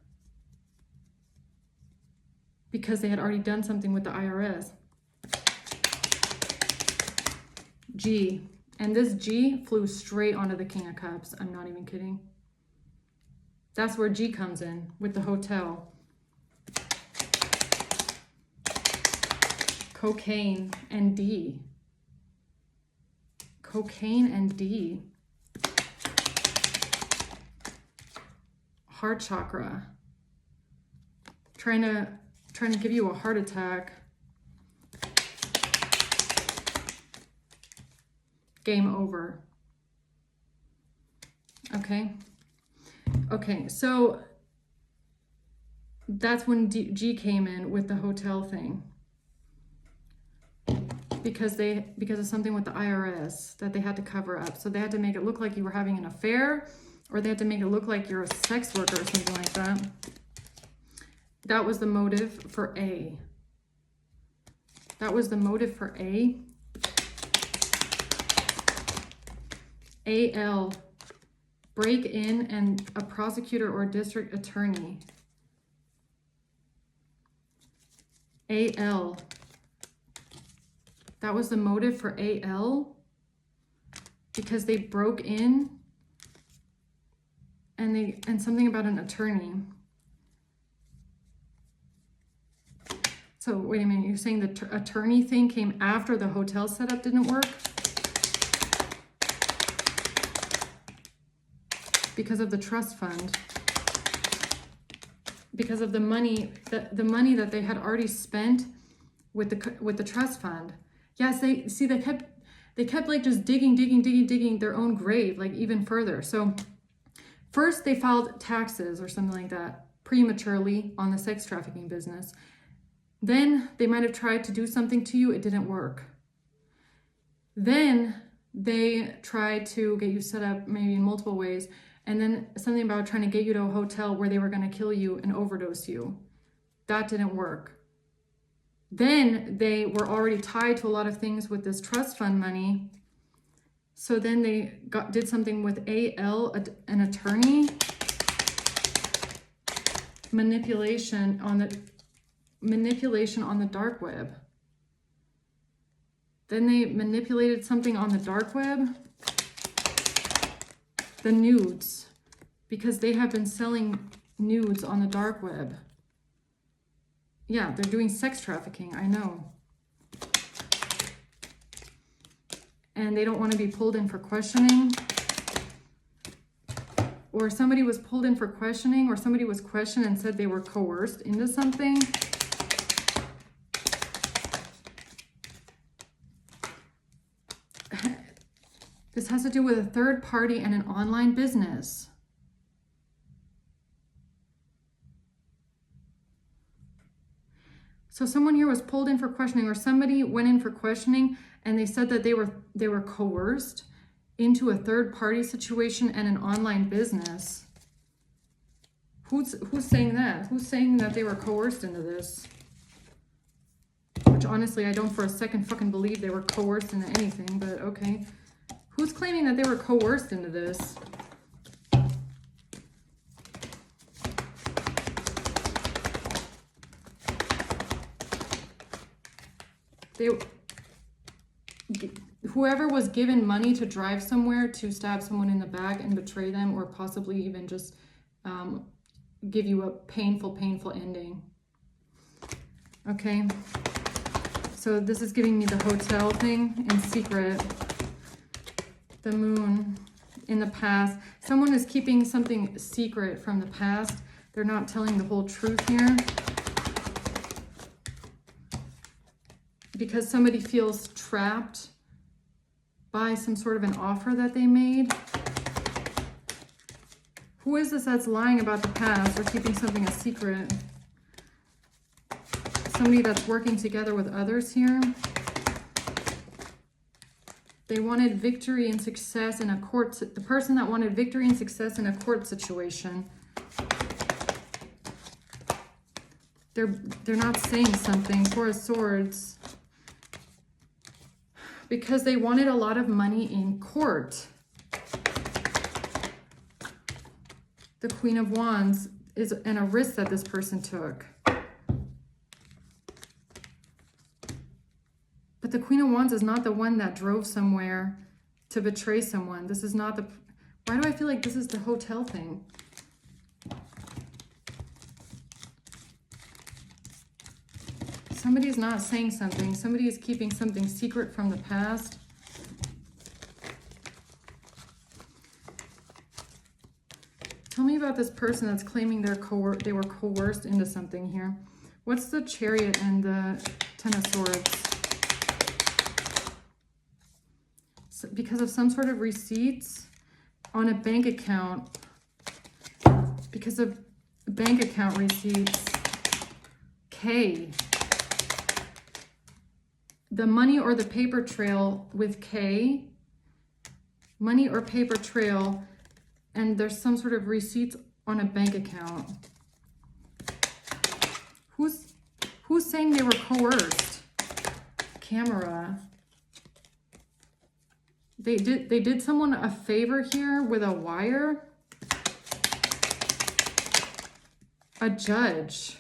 Because they had already done something with the IRS. G. And this G flew straight onto the King of Cups. I'm not even kidding. That's where G comes in, with the hotel. Cocaine and D. Cocaine and D. Heart chakra. Trying to give you a heart attack. Game over. Okay. Okay, so that's when G came in with the hotel thing. Because of something with the IRS that they had to cover up. So they had to make it look like you were having an affair, or they had to make it look like you're a sex worker or something like that. That was the motive for A. That was the motive for A. AL, break in and a prosecutor or district attorney. AL, that was the motive for AL, because they broke in and something about an attorney. So wait a minute, you're saying the attorney thing came after the hotel setup didn't work? Because of the trust fund, because of the money that they had already spent with the trust fund. Yes, they kept like just digging their own grave, like even further. So first they filed taxes or something like that prematurely on the sex trafficking business. Then they might have tried to do something to you, it didn't work. Then they tried to get you set up maybe in multiple ways. And then something about trying to get you to a hotel where they were going to kill you and overdose you. That didn't work. Then they were already tied to a lot of things with this trust fund money. So then they did something with AL, an attorney. Manipulation on the dark web. Then they manipulated something on the dark web. The nudes, because they have been selling nudes on the dark web. Yeah, they're doing sex trafficking, I know. And they don't want to be pulled in for questioning. Or somebody was pulled in for questioning, or somebody was questioned and said they were coerced into something. This has to do with a third party and an online business. So someone here was pulled in for questioning, or somebody went in for questioning and they said that they were coerced into a third party situation and an online business. Who's saying that? Who's saying that they were coerced into this? Which honestly, I don't for a second fucking believe they were coerced into anything, but okay. Who's claiming that they were coerced into this? Whoever was given money to drive somewhere to stab someone in the back and betray them, or possibly even just give you a painful ending. Okay. So this is giving me the hotel thing in secret. The moon in the past. Someone is keeping something secret from the past. They're not telling the whole truth here. Because somebody feels trapped by some sort of an offer that they made. Who is this that's lying about the past or keeping something a secret? Somebody that's working together with others here. They wanted victory and success in a court, the person that wanted victory and success in a court situation. They're not saying something. Four of Swords. Because they wanted a lot of money in court. The Queen of Wands is and a risk that this person took. But the Queen of Wands is not the one that drove somewhere to betray someone. This is not the... Why do I feel like this is the hotel thing? Somebody's not saying something. Somebody is keeping something secret from the past. Tell me about this person that's claiming they were coerced into something here. What's the Chariot and the Ten of Swords? So because of some sort of receipts on a bank account. Because of bank account receipts. K. The money or the paper trail with K. Money or paper trail. And there's some sort of receipts on a bank account. Who's saying they were coerced? Camera. They did someone a favor here with a wire. A judge.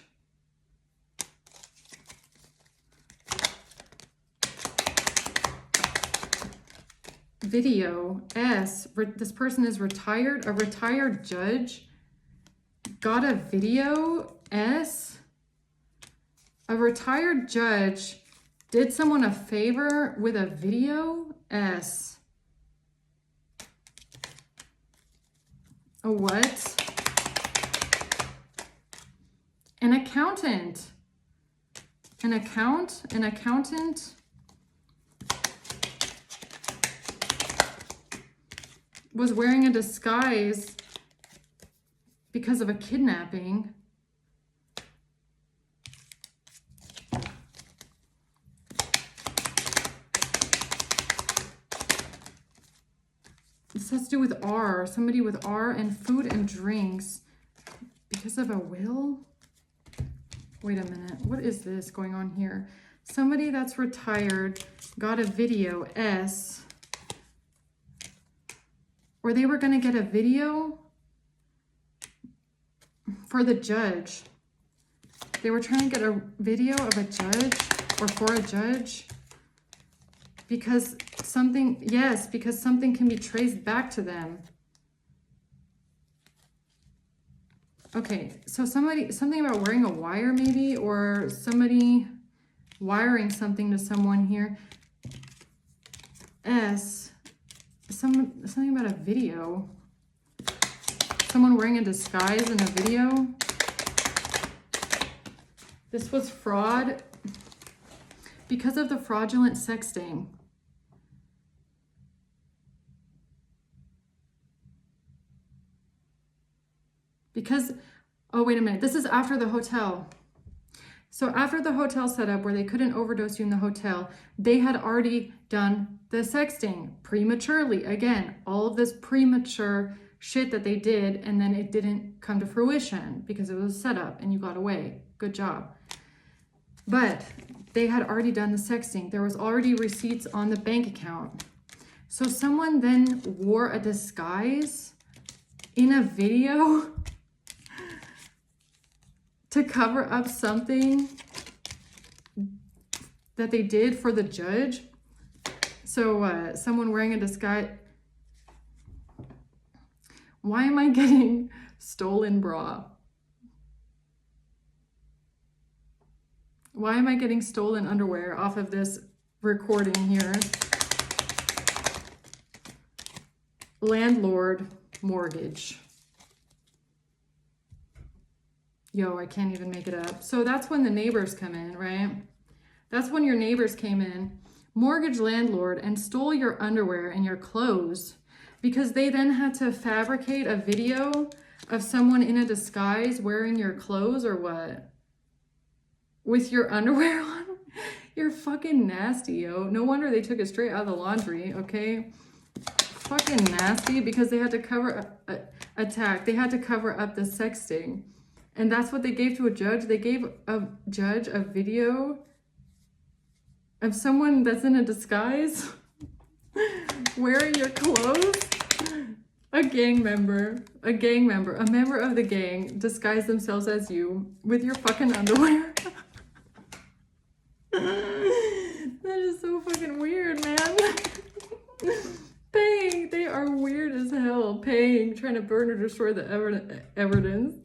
Video. S. This person is retired. A retired judge got a video. S. A retired judge did someone a favor with a video. S. A what? An accountant. An accountant was wearing a disguise because of a kidnapping. This has to do with R. Somebody with R and food and drinks because of a will. Wait a minute. What is this going on here? Somebody that's retired got a video. S. Or they were going to get a video for the judge. They were trying to get a video of a judge or for a judge. Because something, yes, because something can be traced back to them. Okay, so something about wearing a wire maybe, or somebody wiring something to someone here. S. Something about a video. Someone wearing a disguise in a video. This was fraud because of the fraudulent sexting. Because, oh, wait a minute. This is after the hotel. So after the hotel setup where they couldn't overdose you in the hotel, they had already done the sexting prematurely. Again, all of this premature shit that they did, and then it didn't come to fruition because it was a setup and you got away. Good job. But they had already done the sexting. There was already receipts on the bank account. So someone then wore a disguise in a video to cover up something that they did for the judge. So someone wearing a disguise. Why am I getting stolen bra? Why am I getting stolen underwear off of this recording here? Landlord, mortgage. Yo, I can't even make it up. So that's when the neighbors come in, right? That's when your neighbors came in, mortgage landlord, and stole your underwear and your clothes because they then had to fabricate a video of someone in a disguise wearing your clothes or what? With your underwear on? You're fucking nasty, yo. No wonder they took it straight out of the laundry, okay? Fucking nasty, because they had to cover attack. They had to cover up the sexting. And that's what they gave to a judge. They gave a judge a video of someone that's in a disguise wearing your clothes. A member of the gang disguised themselves as you with your fucking underwear. That is so fucking weird, man. Paying, they are weird as hell. Paying, trying to burn or destroy the evidence.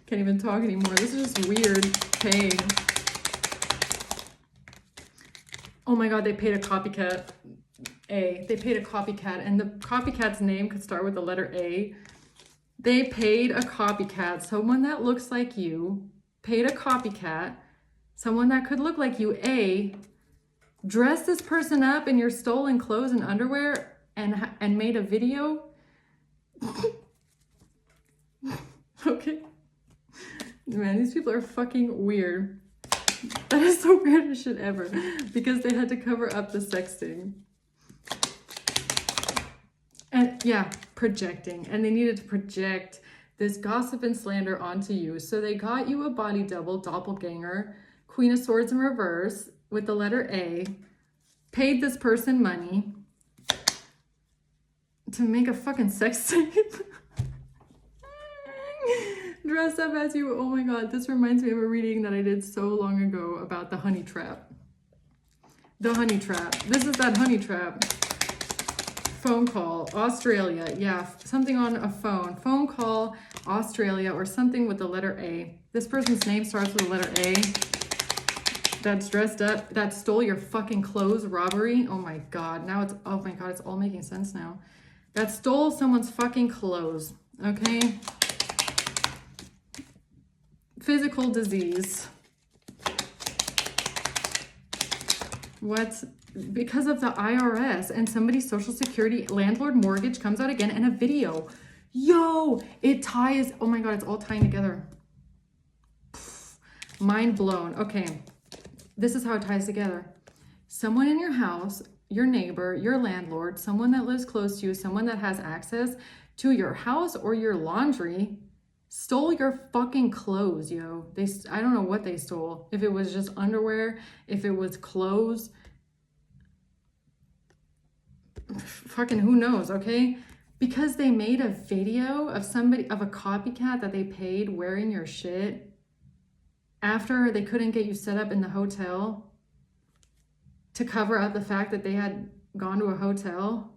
Can't even talk anymore. This is just weird. Paying. Oh my god, they paid a copycat. They paid a copycat, and the copycat's name could start with the letter A. They paid a copycat, someone that looks like you, paid a copycat, someone that could look like you, dressed this person up in your stolen clothes and underwear and made a video. Okay. Man, these people are fucking weird. That is the weirdest shit ever, because they had to cover up the sexting. And yeah, projecting. And they needed to project this gossip and slander onto you. So they got you a body double, doppelganger, Queen of Swords in reverse with the letter A, paid this person money to make a fucking sex tape. Dressed up as you. Oh my god, this reminds me of a reading that I did so long ago about the honey trap. The honey trap. This is that honey trap. Phone call, Australia. Yeah, something on a phone. Phone call, Australia, or something with the letter A. This person's name starts with the letter A. That's dressed up, that stole your fucking clothes, robbery. Oh my god, now it's, oh my god, it's all making sense now. That stole someone's fucking clothes, okay? Physical disease. What? Because of the IRS and somebody's social security, landlord mortgage comes out again, and a video. Yo, it ties. Oh my god, it's all tying together. Pfft, mind blown. Okay, this is how it ties together. Someone in your house, your neighbor, your landlord, someone that lives close to you, someone that has access to your house or your laundry, stole your fucking clothes, yo. I don't know what they stole. If it was just underwear, if it was clothes, fucking who knows, okay? Because they made a video of somebody, of a copycat that they paid wearing your shit after they couldn't get you set up in the hotel to cover up the fact that they had gone to a hotel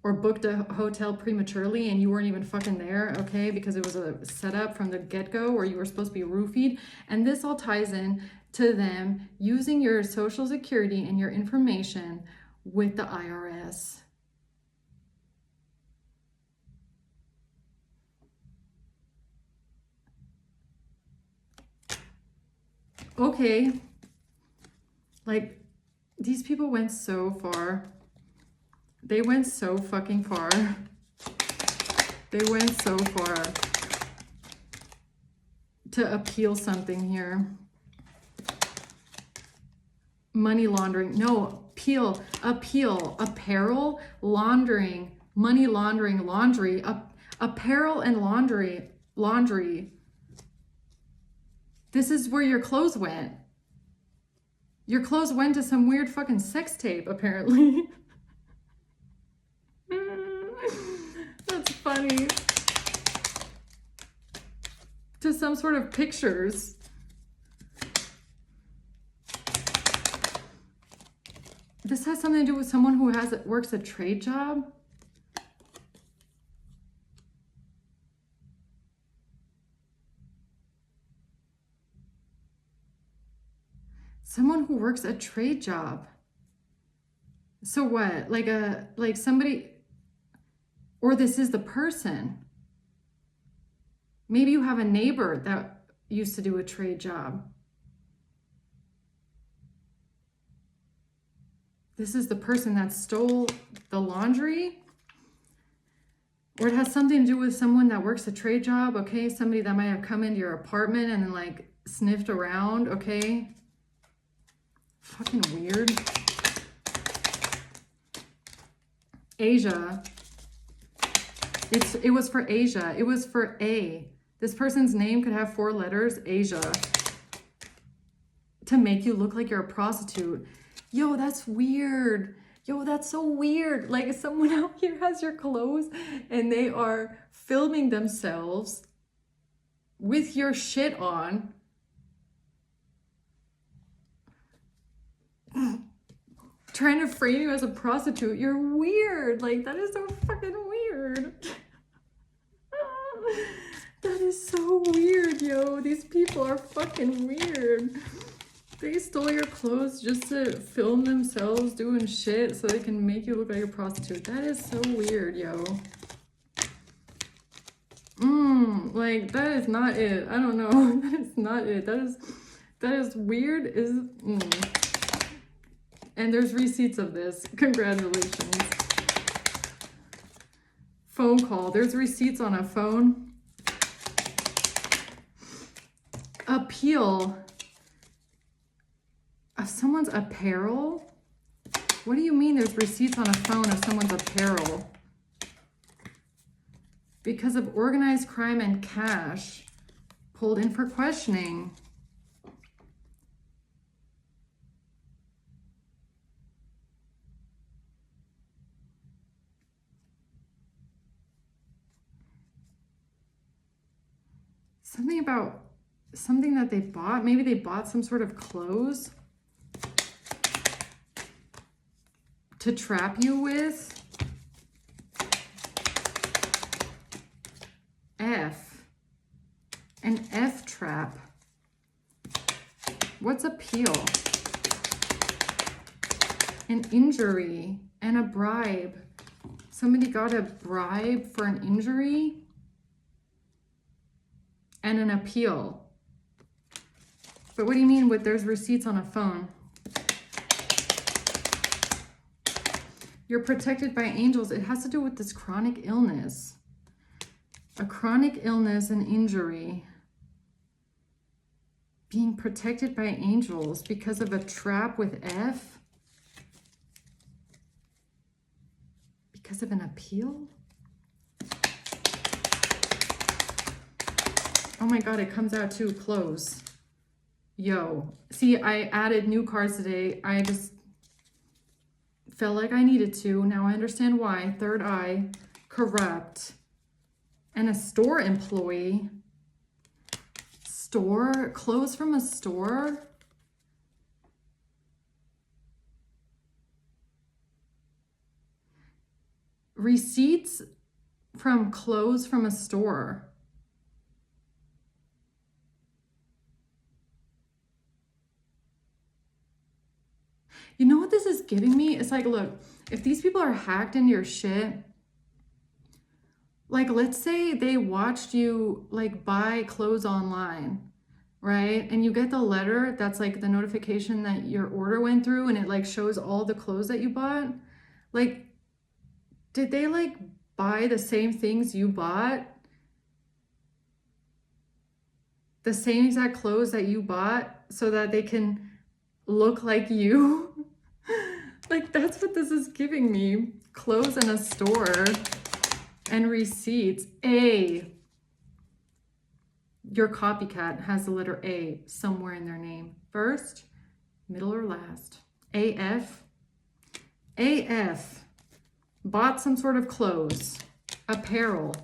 or booked a hotel prematurely and you weren't even fucking there, okay? Because it was a setup from the get-go where you were supposed to be roofied. And this all ties in to them using your social security and your information with the IRS. Okay. Like, these people went so far. They went so fucking far. They went so far to appeal something here. Money laundering. No, appeal, apparel, laundering, money laundering, laundry, apparel and laundry. This is where your clothes went. Your clothes went to some weird fucking sex tape, apparently. That's funny. To some sort of pictures. This has something to do with someone who works a trade job. Someone who works a trade job. So what? Like somebody, or this is the person. Maybe you have a neighbor that used to do a trade job. This is the person that stole the laundry. Or it has something to do with someone that works a trade job, okay? Somebody that might have come into your apartment and then like sniffed around, okay? Fucking weird. Asia. It was for Asia. It was for A. This person's name could have 4 letters, Asia. To make you look like you're a prostitute. Yo, that's weird. Yo, that's so weird. Like someone out here has your clothes and they are filming themselves with your shit on. Trying to frame you as a prostitute. You're weird. Like, that is so fucking weird. That is so weird, yo. These people are fucking weird. They stole your clothes just to film themselves doing shit so they can make you look like a prostitute. That is so weird, yo. Like, that is not it. I don't know. That is not it. That is weird. And there's receipts of this. Congratulations. Phone call. There's receipts on a phone. Appeal of someone's apparel. What do you mean there's receipts on a phone of someone's apparel? Because of organized crime and cash pulled in for questioning. Something about something that they bought. Maybe they bought some sort of clothes to trap you with. F. An F trap. What's appeal? An injury and a bribe. Somebody got a bribe for an injury and an appeal. But what do you mean with there's receipts on a phone? You're protected by angels. It has to do with this chronic illness. A chronic illness and injury. Being protected by angels because of a trap with F. Because of an appeal? Oh my God, it comes out too close. Yo, see, I added new cards today. I just felt like I needed to. Now I understand why. Third eye, corrupt, and a store employee. Store, clothes from a store. Receipts from clothes from a store. You know what this is giving me? It's like, look, if these people are hacked into your shit, like, let's say they watched you like buy clothes online, right? And you get the letter that's like the notification that your order went through and it like shows all the clothes that you bought. Like, did they like buy the same things you bought? The same exact clothes that you bought so that they can look like you? Like, that's what this is giving me. Clothes in a store and receipts. A. Your copycat has the letter A somewhere in their name. First, middle, or last. AF. AF. Bought some sort of clothes. Apparel.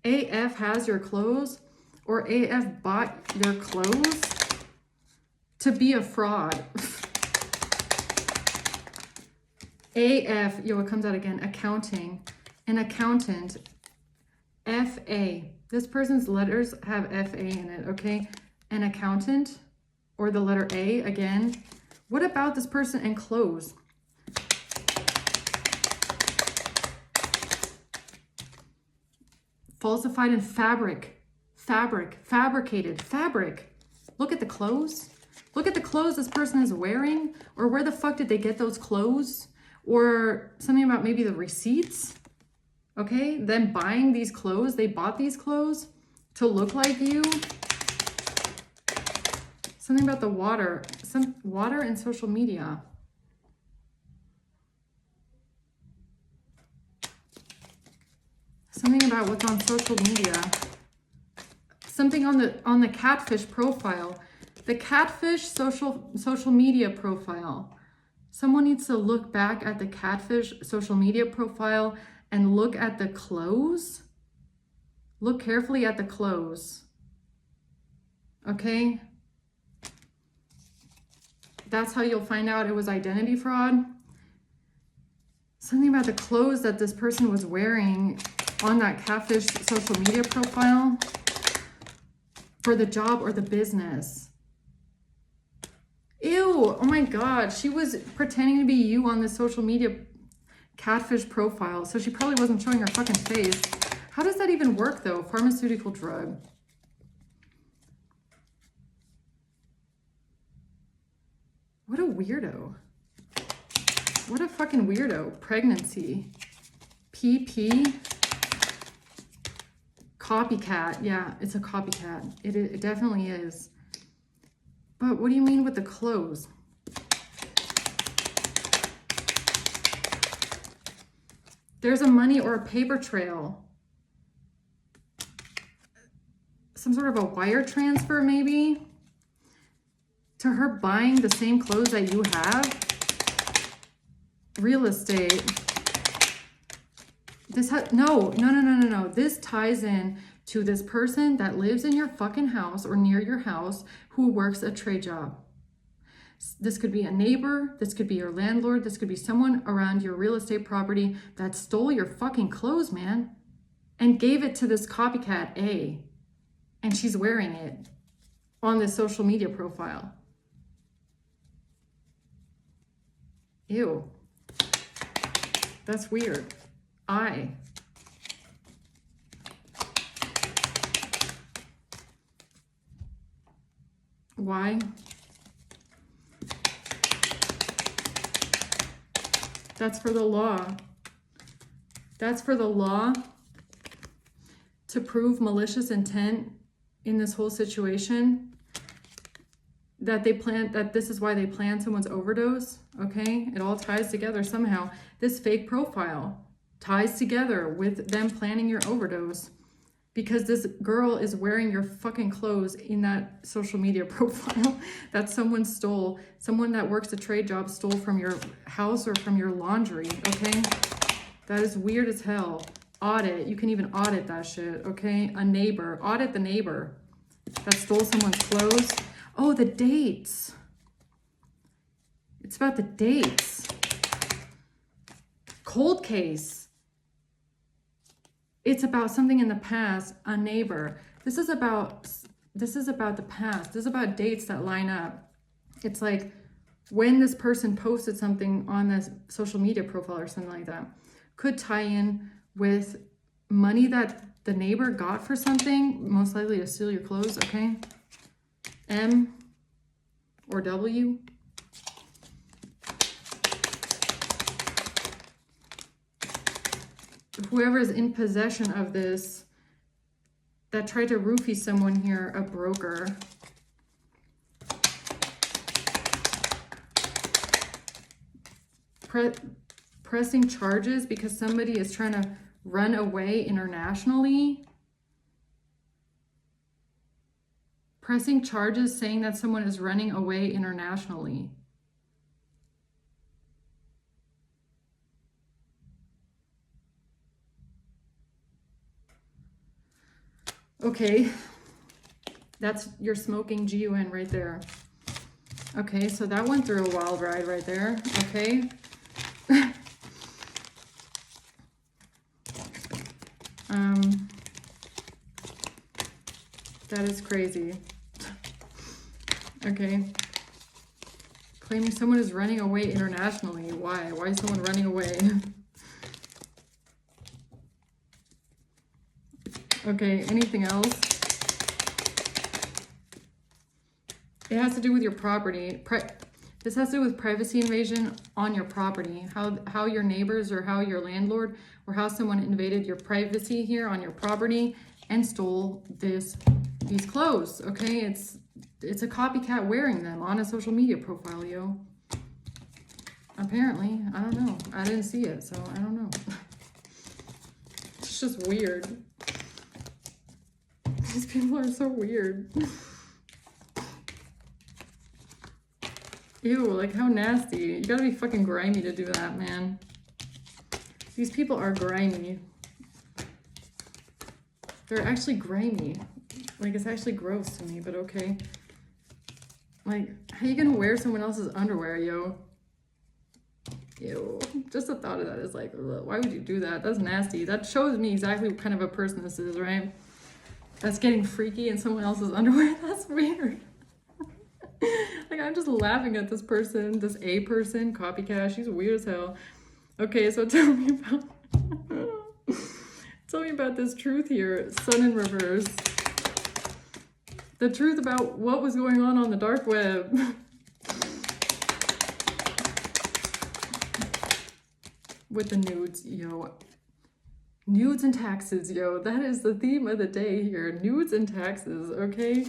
AF has your clothes, or AF bought your clothes to be a fraud. AF, yo, it comes out again, accounting, an accountant, FA. This person's letters have FA in it, okay? An accountant, or the letter A again. What about this person and clothes? Falsified in fabricated, fabric. Look at the clothes. Look at the clothes this person is wearing, or where the fuck did they get those clothes? Or something about maybe the receipts, okay? Them buying these clothes, they bought these clothes to look like you. Something about the water. Some water and social media. Something about what's on social media. Something on the Catfish profile. The Catfish social media profile. Someone needs to look back at the Catfish social media profile and look at the clothes. Look carefully at the clothes. Okay? That's how you'll find out it was identity fraud. Something about the clothes that this person was wearing on that Catfish social media profile for the job or the business. Ew, oh my God. She was pretending to be you on the social media Catfish profile. So she probably wasn't showing her fucking face. How does that even work though? Pharmaceutical drug. What a weirdo. What a fucking weirdo. Pregnancy. PP. Copycat. Yeah, it's a copycat. It definitely is. But what do you mean with the clothes? There's a money or a paper trail. Some sort of a wire transfer maybe? To her buying the same clothes that you have? Real estate. This no. This ties in to this person that lives in your fucking house or near your house who works a trade job. This could be a neighbor. This could be your landlord. This could be someone around your real estate property that stole your fucking clothes, man, and gave it to this copycat A. And she's wearing it on this social media profile. Ew. That's weird. Why? That's for the law. That's for the law to prove malicious intent in this whole situation. That this is why they planned someone's overdose. Okay, it all ties together somehow. This fake profile ties together with them planning your overdose because this girl is wearing your fucking clothes in that social media profile that someone stole. Someone that works a trade job stole from your house or from your laundry. Okay, that is weird as hell. Audit. You can even audit that shit. Okay, a neighbor. Audit the neighbor that stole someone's clothes. Oh, the dates. It's about the dates. Cold case. It's about something in the past, a neighbor. This is about the past. This is about dates that line up. It's like when this person posted something on this social media profile or something like that. Could tie in with money that the neighbor got for something, most likely to steal your clothes, okay? M or W. Whoever is in possession of this that tried to roofie someone here, a broker. Pressing charges because somebody is trying to run away internationally. Pressing charges saying that someone is running away internationally. Okay, that's your smoking GUN right there. Okay, so that went through a wild ride right there. Okay. That is crazy. Okay. Claiming someone is running away internationally. Why? Why is someone running away? Okay, anything else? It has to do with your property. This has to do with privacy invasion on your property. How your neighbors or how your landlord or how someone invaded your privacy here on your property and stole these clothes. Okay, it's a copycat wearing them on a social media profile, yo. Apparently, I don't know. I didn't see it, so I don't know. It's just weird. These people are so weird. Ew, like how nasty. You gotta be fucking grimy to do that, man. These people are grimy. They're actually grimy. Like, it's actually gross to me, but okay. Like, how you gonna wear someone else's underwear, yo? Ew. Just the thought of that is like, ugh, why would you do that? That's nasty. That shows me exactly what kind of a person this is, right? That's getting freaky in someone else's underwear. That's weird. Like, I'm just laughing at this person, this A person, Copycat. She's weird as hell. Okay, so tell me about tell me about this truth here, Sun in reverse. The truth about what was going on the dark web. With the nudes, yo. Nudes and taxes, yo. That is the theme of the day here. Nudes and taxes, okay?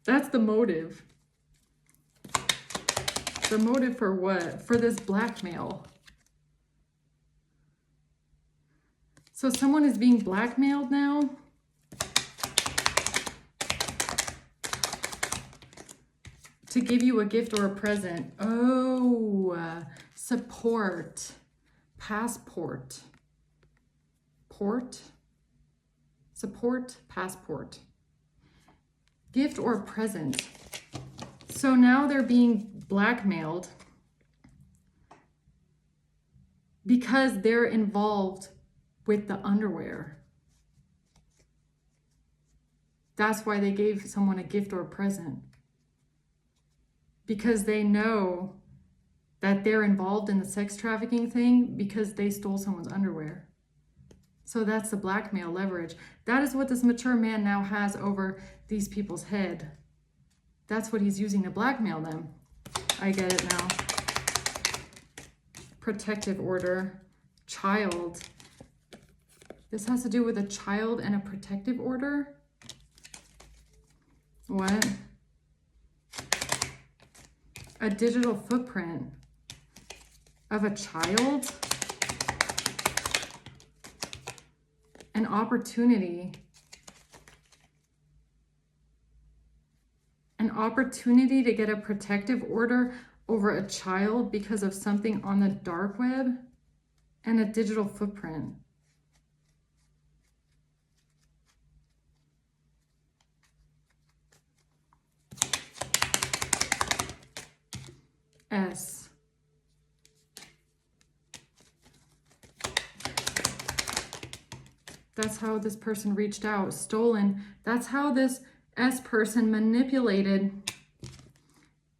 That's the motive. The motive for what? For this blackmail. So someone is being blackmailed now? To give you a gift or a present. Oh, support. Passport. Port. Support, passport. Gift or present. So now they're being blackmailed because they're involved with the underwear. That's why they gave someone a gift or a present. Because they know that they're involved in the sex trafficking thing because they stole someone's underwear. So that's the blackmail leverage. That is what this mature man now has over these people's head. That's what he's using to blackmail them. I get it now. Protective order. Child. This has to do with a child and a protective order? What? A digital footprint of a child? An opportunity. An opportunity to get a protective order over a child because of something on the dark web and a digital footprint. S. That's how this person reached out. Stolen. That's how this S person manipulated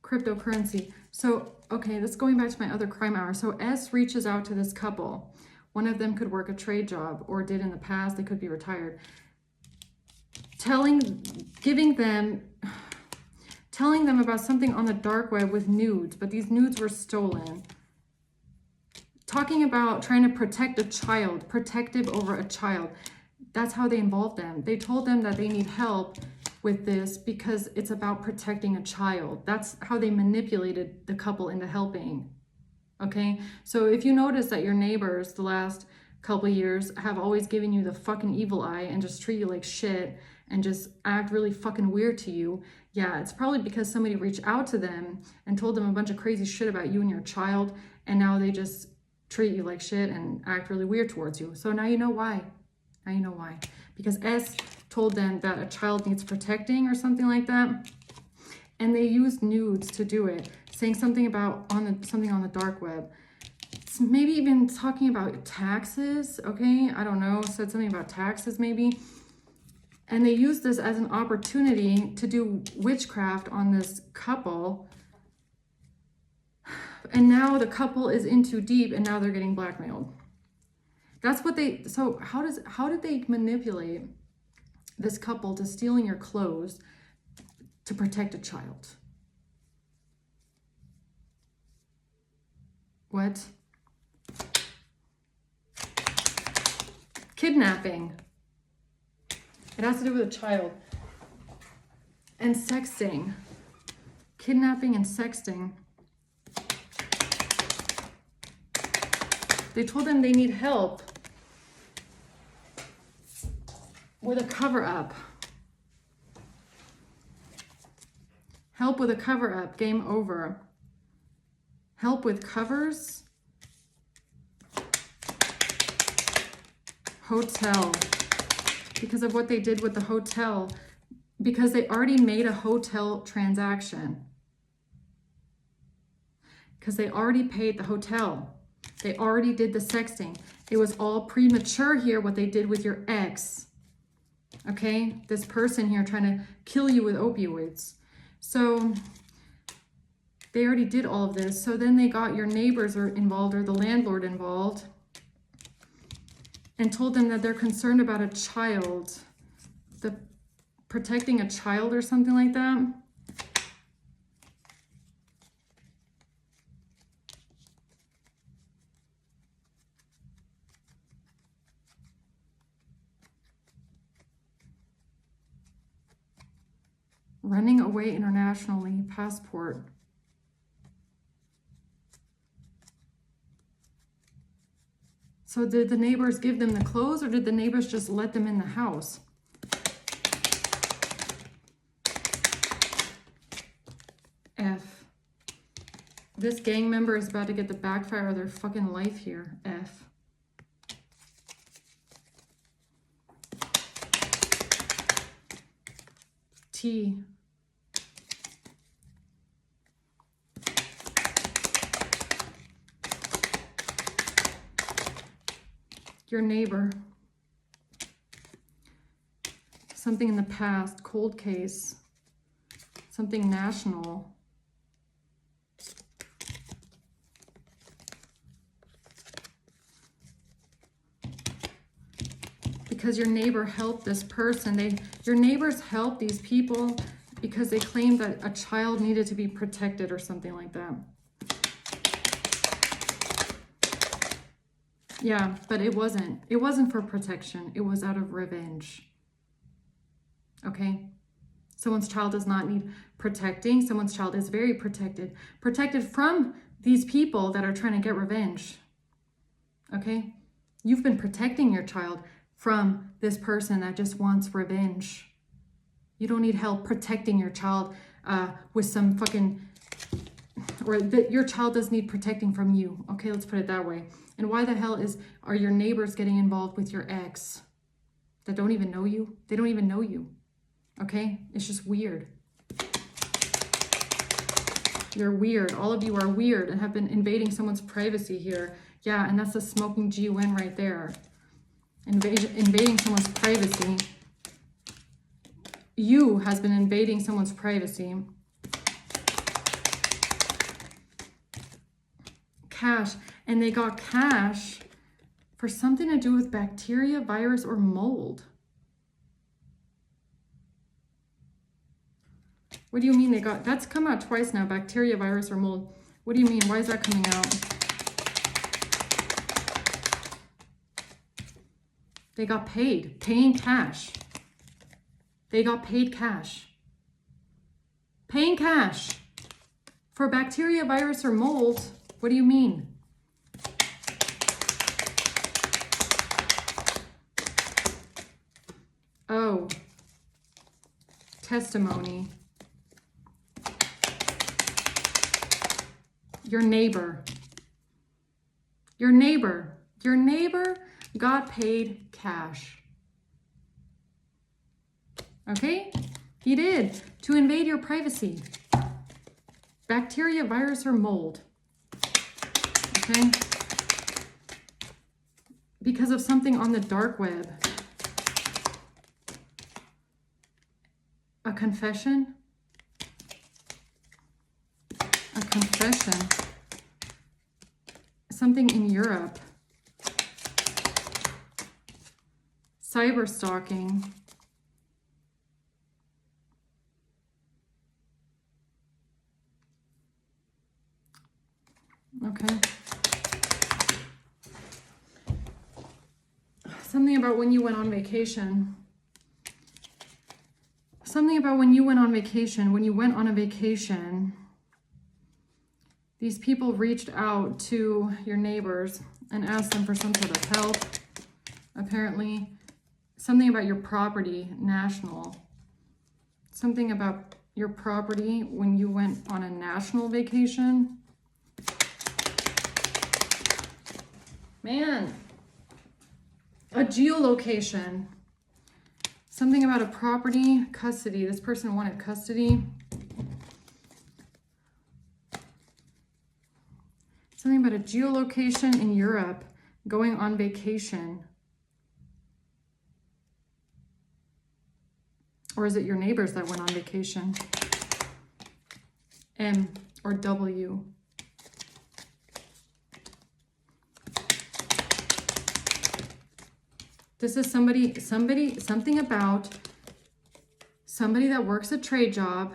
cryptocurrency. So, okay, that's going back to my other crime hour. So S reaches out to this couple. One of them could work a trade job or did in the past. They could be retired. Telling them about something on the dark web with nudes, but these nudes were stolen. Talking about trying to protect a child, protective over a child. That's how they involved them. They told them that they need help with this because it's about protecting a child. That's how they manipulated the couple into helping. Okay? So if you notice that your neighbors the last couple of years have always given you the fucking evil eye and just treat you like shit and just act really fucking weird to you, yeah, it's probably because somebody reached out to them and told them a bunch of crazy shit about you and your child, and now they just treat you like shit and act really weird towards you. So now you know why. Now you know why. Because S told them that a child needs protecting or something like that, and they used nudes to do it, saying something about something on the dark web. It's maybe even talking about taxes, okay? I don't know, said something about taxes maybe. And they used this as an opportunity to do witchcraft on this couple. And now the couple is in too deep and now they're getting blackmailed. That's what so how did they manipulate this couple to stealing your clothes to protect a child? What? Kidnapping. It has to do with a child. And sexting. Kidnapping and sexting. They told them they need help with a cover-up. Help with a cover-up. Game over. Help with covers. Hotel. Because of what they did with the hotel. Because they already made a hotel transaction. Because they already paid the hotel. They already did the sexting. It was all premature here, what they did with your ex. Okay? This person here trying to kill you with opioids. So they already did all of this. So then they got your neighbors involved, or the landlord involved, and told them that they're concerned about a child. Protecting a child or something like that. Running away internationally, passport. So did the neighbors give them the clothes, or did the neighbors just let them in the house? F. This gang member is about to get the backfire of their fucking life here. F. T. Your neighbor. Something in the past. Cold case. Something national. Because your neighbor helped this person. Your neighbors helped these people because they claimed that a child needed to be protected or something like that. Yeah, but it wasn't. It wasn't for protection. It was out of revenge. Okay? Someone's child does not need protecting. Someone's child is very protected. Protected from these people that are trying to get revenge. Okay? You've been protecting your child from this person that just wants revenge. You don't need help protecting your child with some fucking, or your child doesn't need protecting from you. Okay, let's put it that way. And why the hell are your neighbors getting involved with your ex that don't even know you? They don't even know you. Okay, it's just weird. You're weird. All of you are weird and have been invading someone's privacy here. Yeah, and that's the smoking GUN right there. Invading someone's privacy. You has been invading someone's privacy. Cash. And they got cash for something to do with bacteria, virus, or mold. What do you mean they got... That's come out twice now. Bacteria, virus, or mold. What do you mean? Why is that coming out? They got paid. Paying cash. They got paid cash. Paying cash for bacteria, virus, or mold. What do you mean? Oh. Testimony. Your neighbor. Your neighbor. Your neighbor got paid cash. Okay? He did. To invade your privacy. Bacteria, virus, or mold. Okay? Because of something on the dark web. A confession. A confession. Something in Europe. Cyber stalking. Okay. Something about when you went on vacation. something about when you went on vacation. When you went on a vacation, these people reached out to your neighbors and asked them for some sort of help. Apparently, something about your property, national. Something about your property when you went on a national vacation. Man, a geolocation. Something about a property, custody. This person wanted custody. Something about a geolocation in Europe, going on vacation. Or is it your neighbors that went on vacation? M or W. This is something about somebody that works a trade job.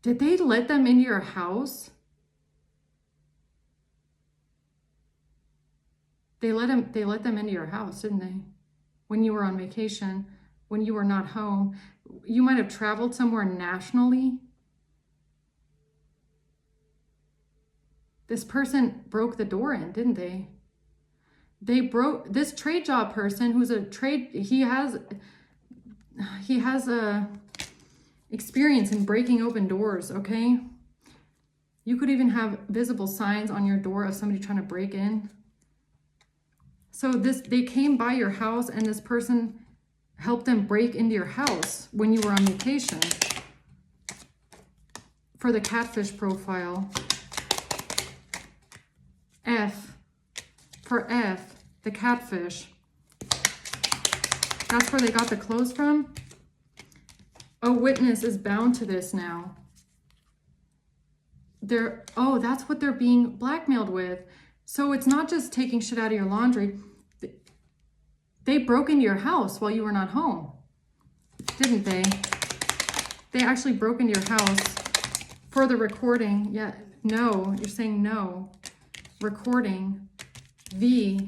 Did they let them into your house? They let them into your house, didn't they? When you were on vacation, when you were not home. You might have traveled somewhere nationally. This person broke the door in, didn't they? They broke, this trade job person who's a trade, he has a experience in breaking open doors, okay? You could even have visible signs on your door of somebody trying to break in. So they came by your house and this person helped them break into your house when you were on vacation. For the catfish profile. F. For F, the catfish. That's where they got the clothes from. A witness is bound to this now. That's what they're being blackmailed with. So it's not just taking shit out of your laundry. They broke into your house while you were not home, didn't they? They actually broke into your house for the recording. Yeah, no, you're saying no. Recording. V.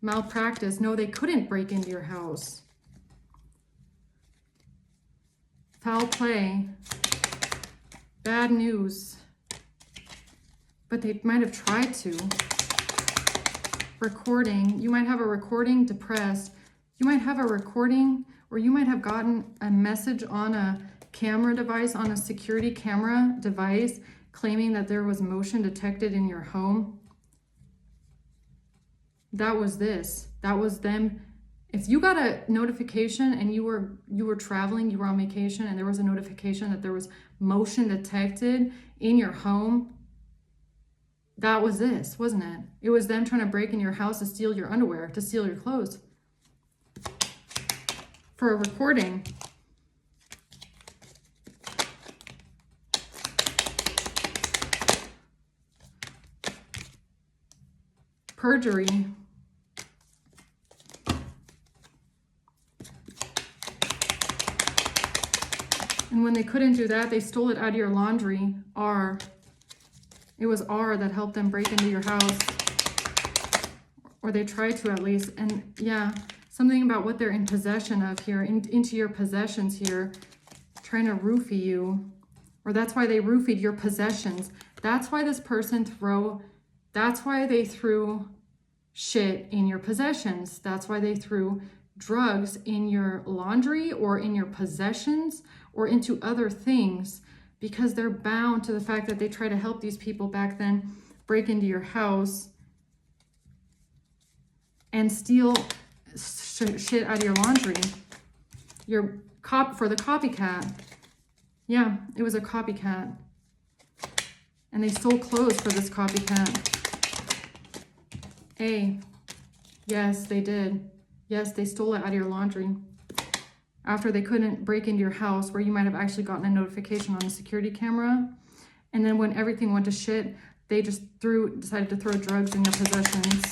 Malpractice. No, they couldn't break into your house. Foul play. Bad news. But they might have tried to. Recording. You might have a recording. Depressed. You might have a recording, or you might have gotten a message on a camera device, on a security camera device, claiming that there was motion detected in your home. That was this. That was them. If you got a notification and you were traveling, you were on vacation, and there was a notification that there was motion detected in your home, that was this, wasn't it? It was them trying to break in your house to steal your underwear, to steal your clothes. For a recording. Perjury. And when they couldn't do that, they stole it out of your laundry. R. It was R that helped them break into your house. Or they tried to, at least. And yeah, something about what they're in possession of here, into your possessions here, trying to roofie you. Or that's why they roofied your possessions. That's why this person that's why they threw shit in your possessions. That's why they threw drugs in your laundry or in your possessions or into other things, because they're bound to the fact that they try to help these people back then break into your house and steal shit out of your laundry. For the copycat. Yeah, it was a copycat. And they stole clothes for this copycat. A. Yes, they did. Yes, they stole it out of your laundry. After they couldn't break into your house, where you might have actually gotten a notification on a security camera. And then when everything went to shit, they just decided to throw drugs in your possessions.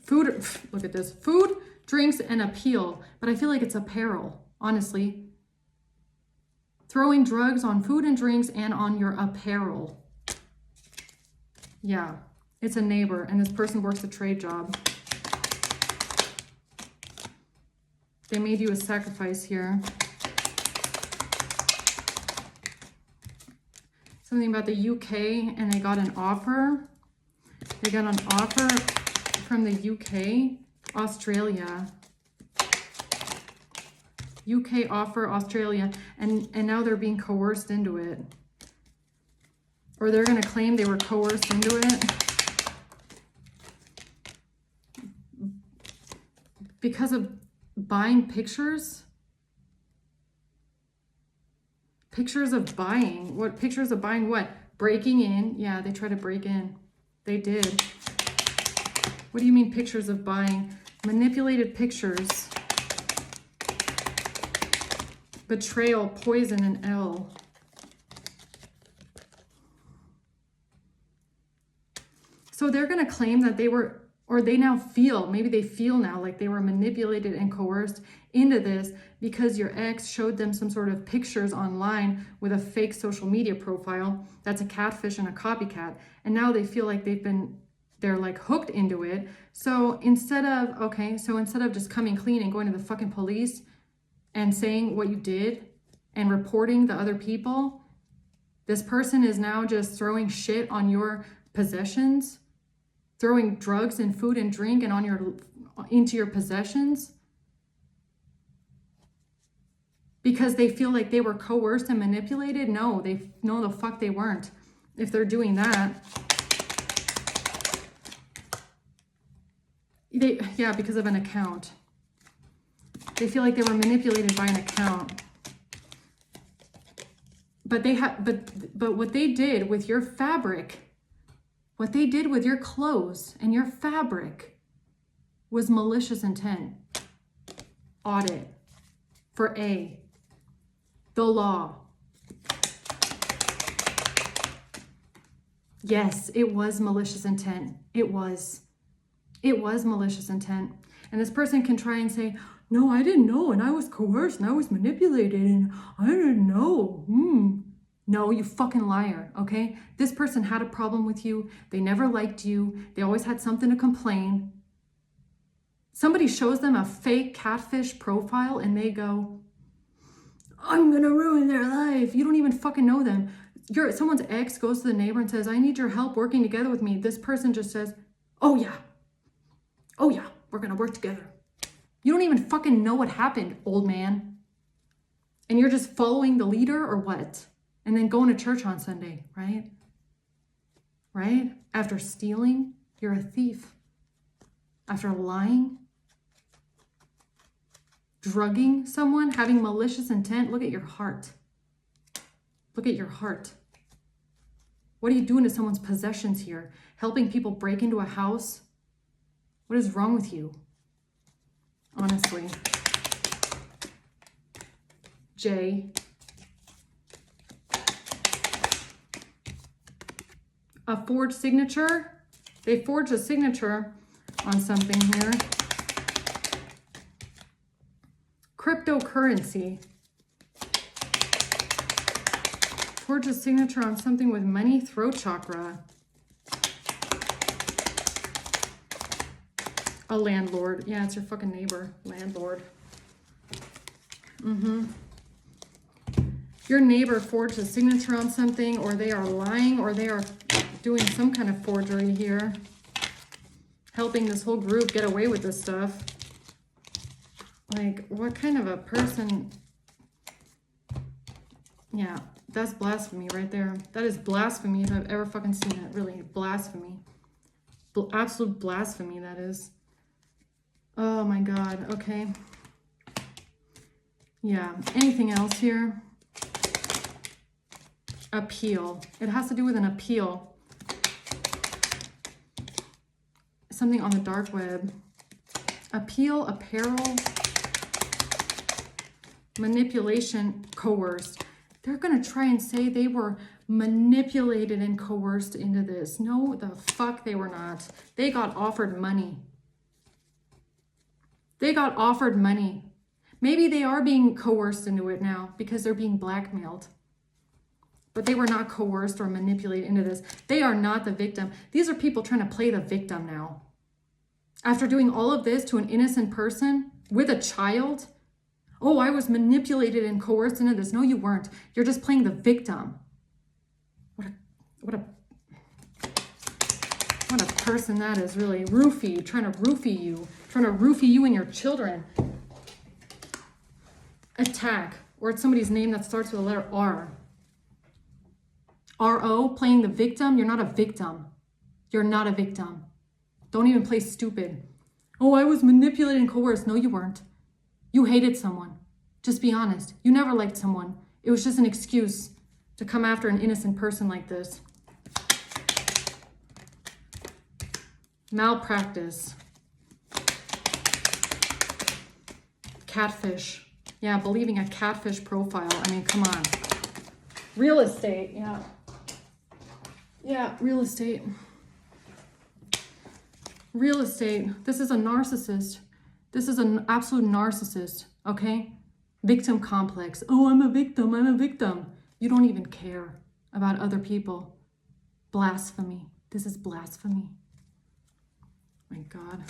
Food, look at this. Food, drinks, and appeal. But I feel like it's apparel, honestly. Throwing drugs on food and drinks and on your apparel. Yeah, it's a neighbor, and this person works a trade job. They made you a sacrifice here. Something about the UK, and they got an offer. They got an offer from the UK, Australia. UK offer, Australia, and now they're being coerced into it. Or they're going to claim they were coerced into it. Because of buying pictures. Pictures of buying. What pictures of buying what? Breaking in. Yeah, they tried to break in. They did. What do you mean pictures of buying? Manipulated pictures. Betrayal, poison, and L. So they're going to claim that they were, or they now feel, maybe they feel now like they were manipulated and coerced into this because your ex showed them some sort of pictures online with a fake social media profile. That's a catfish and a copycat. And now they feel like they're like hooked into it. So instead of just coming clean and going to the fucking police and saying what you did and reporting the other people, this person is now just throwing shit on your possessions, throwing drugs and food and drink and into your possessions because they feel like they were coerced and manipulated. No, the fuck they weren't. If they're doing that, because of an account. They feel like they were manipulated by an account. But what they did with your fabric, what they did with your clothes and your fabric was malicious intent. Audit. For A. The law. Yes, it was malicious intent. It was malicious intent. And this person can try and say, no, I didn't know, and I was coerced, and I was manipulated, and I didn't know. No, you fucking liar, okay? This person had a problem with you. They never liked you. They always had something to complain. Somebody shows them a fake catfish profile, and they go, I'm gonna ruin their life. You don't even fucking know them. Someone's ex goes to the neighbor and says, I need your help working together with me. This person just says, oh yeah, we're gonna work together. You don't even fucking know what happened, old man. And you're just following the leader or what? And then going to church on Sunday, right? Right? After stealing, you're a thief. After lying, drugging someone, having malicious intent, look at your heart. Look at your heart. What are you doing to someone's possessions here? Helping people break into a house? What is wrong with you? Honestly. J. A forged signature. They forged a signature on something here. Cryptocurrency. Forged a signature on something with money, throat chakra. A landlord. Yeah, it's your fucking neighbor. Landlord. Your neighbor forged a signature on something, or they are lying, or they are doing some kind of forgery here. Helping this whole group get away with this stuff. Like, what kind of a person? Yeah, that's blasphemy right there. That is blasphemy if I've ever fucking seen it. Really, blasphemy. Absolute blasphemy, that is. Oh my God, okay. Yeah, anything else here? Appeal. It has to do with an appeal. Something on the dark web. Appeal, apparel, manipulation, coerced. They're going to try and say they were manipulated and coerced into this. No, the fuck they were not. They got offered money. They got offered money. Maybe they are being coerced into it now because they're being blackmailed. But they were not coerced or manipulated into this. They are not the victim. These are people trying to play the victim now. After doing all of this to an innocent person with a child, Oh, I was manipulated and coerced into this. No, you weren't. You're just playing the victim. What a person that is, really. Roofie, trying to roofie you and your children. Attack, or it's somebody's name that starts with the letter R. R-O, playing the victim. You're not a victim. You're not a victim. Don't even play stupid. Oh, I was manipulated and coerced. No, you weren't. You hated someone. Just be honest. You never liked someone. It was just an excuse to come after an innocent person like this. Malpractice. Catfish. Yeah, believing a catfish profile. I mean, come on. Real estate. Yeah. Yeah, real estate. Real estate. This is a narcissist. This is an absolute narcissist, okay? Victim complex. Oh, I'm a victim. I'm a victim. You don't even care about other people. Blasphemy. This is blasphemy. My God.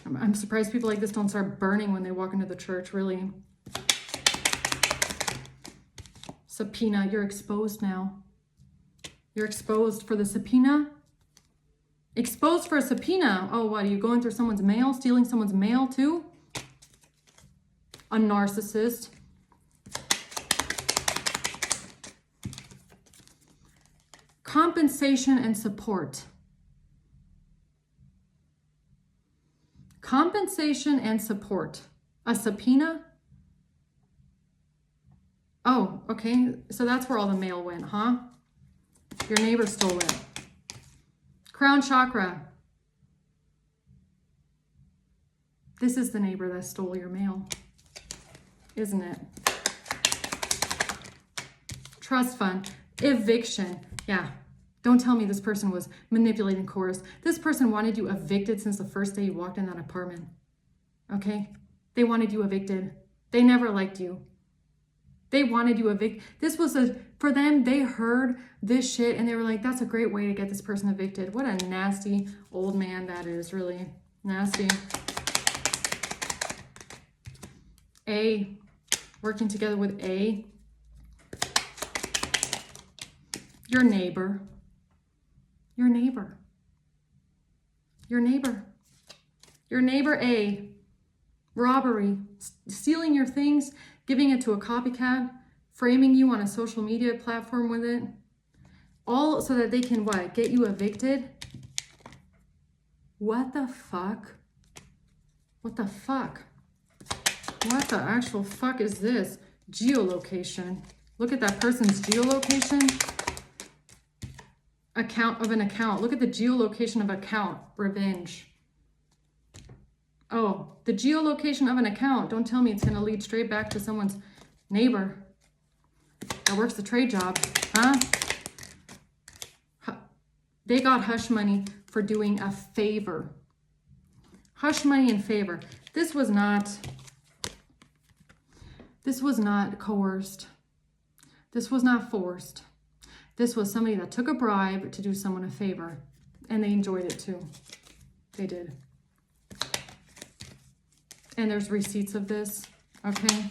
I'm surprised people like this don't start burning when they walk into the church, really. Subpoena. You're exposed now. You're exposed for the subpoena. Exposed for a subpoena. Oh, what? Are you going through someone's mail? Stealing someone's mail too? A narcissist. Compensation and support. Compensation and support. A subpoena? Oh, okay. So that's where all the mail went, huh? Your neighbor stole it. Crown chakra. This is the neighbor that stole your mail, isn't it? Trust fund. Eviction. Yeah. Don't tell me this person was manipulating, coerced. This person wanted you evicted since the first day you walked in that apartment. Okay? They wanted you evicted. They never liked you. They wanted you evicted. This was for them, they heard this shit and they were like, that's a great way to get this person evicted. What a nasty old man that is, really. Nasty. A. Working together with A. Your neighbor. Your neighbor. Your neighbor. Your neighbor A. Robbery. Stealing your things. Giving it to a copycat. Framing you on a social media platform with it. All so that they can what? Get you evicted? What the fuck? What the fuck? What the actual fuck is this? Geolocation. Look at that person's geolocation. Account of an account. Look at the geolocation of account. Revenge. Oh, the geolocation of an account. Don't tell me it's going to lead straight back to someone's neighbor that works the trade job. Huh? They got hush money for doing a favor. Hush money in favor. This was not coerced. This was not forced. This was somebody that took a bribe to do someone a favor. And they enjoyed it too. They did. And there's receipts of this. Okay.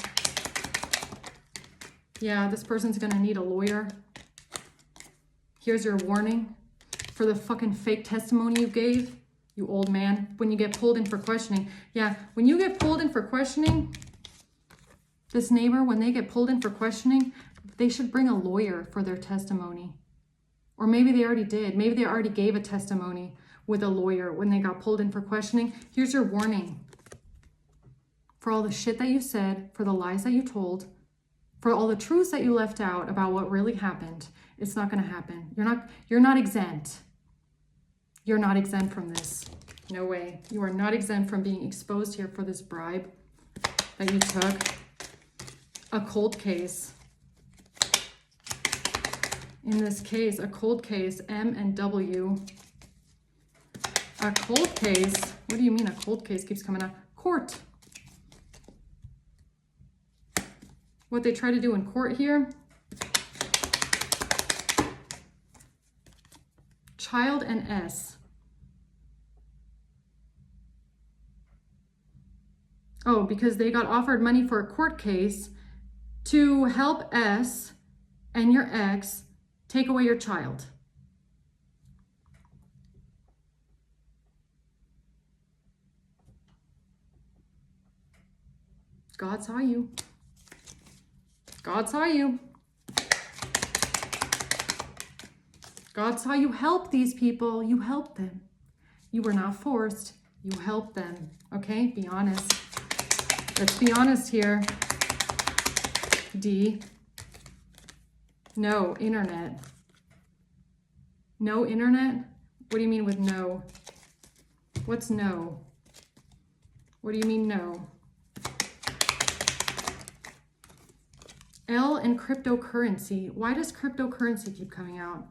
Yeah, this person's going to need a lawyer. Here's your warning for the fucking fake testimony you gave, you old man, when you get pulled in for questioning. Yeah, when you get pulled in for questioning, this neighbor, when they get pulled in for questioning, they should bring a lawyer for their testimony. Or maybe they already did. Maybe they already gave a testimony with a lawyer when they got pulled in for questioning. Here's your warning. For all the shit that you said, for the lies that you told, for all the truths that you left out about what really happened, it's not going to happen. You're not exempt. You're not exempt from this. No way. You are not exempt from being exposed here for this bribe that you took. A cold case. In this case, a cold case, M and W. A cold case. What do you mean a cold case keeps coming up? Court. What they try to do in court here. Child and S. Oh, because they got offered money for a court case to help S and your ex take away your child. God saw you. God saw you. God saw you help these people. You helped them. You were not forced. You helped them. Okay? Be honest. Let's be honest here. D. No internet. No internet? What do you mean with no? What's no? What do you mean no? L and cryptocurrency. Why does cryptocurrency keep coming out?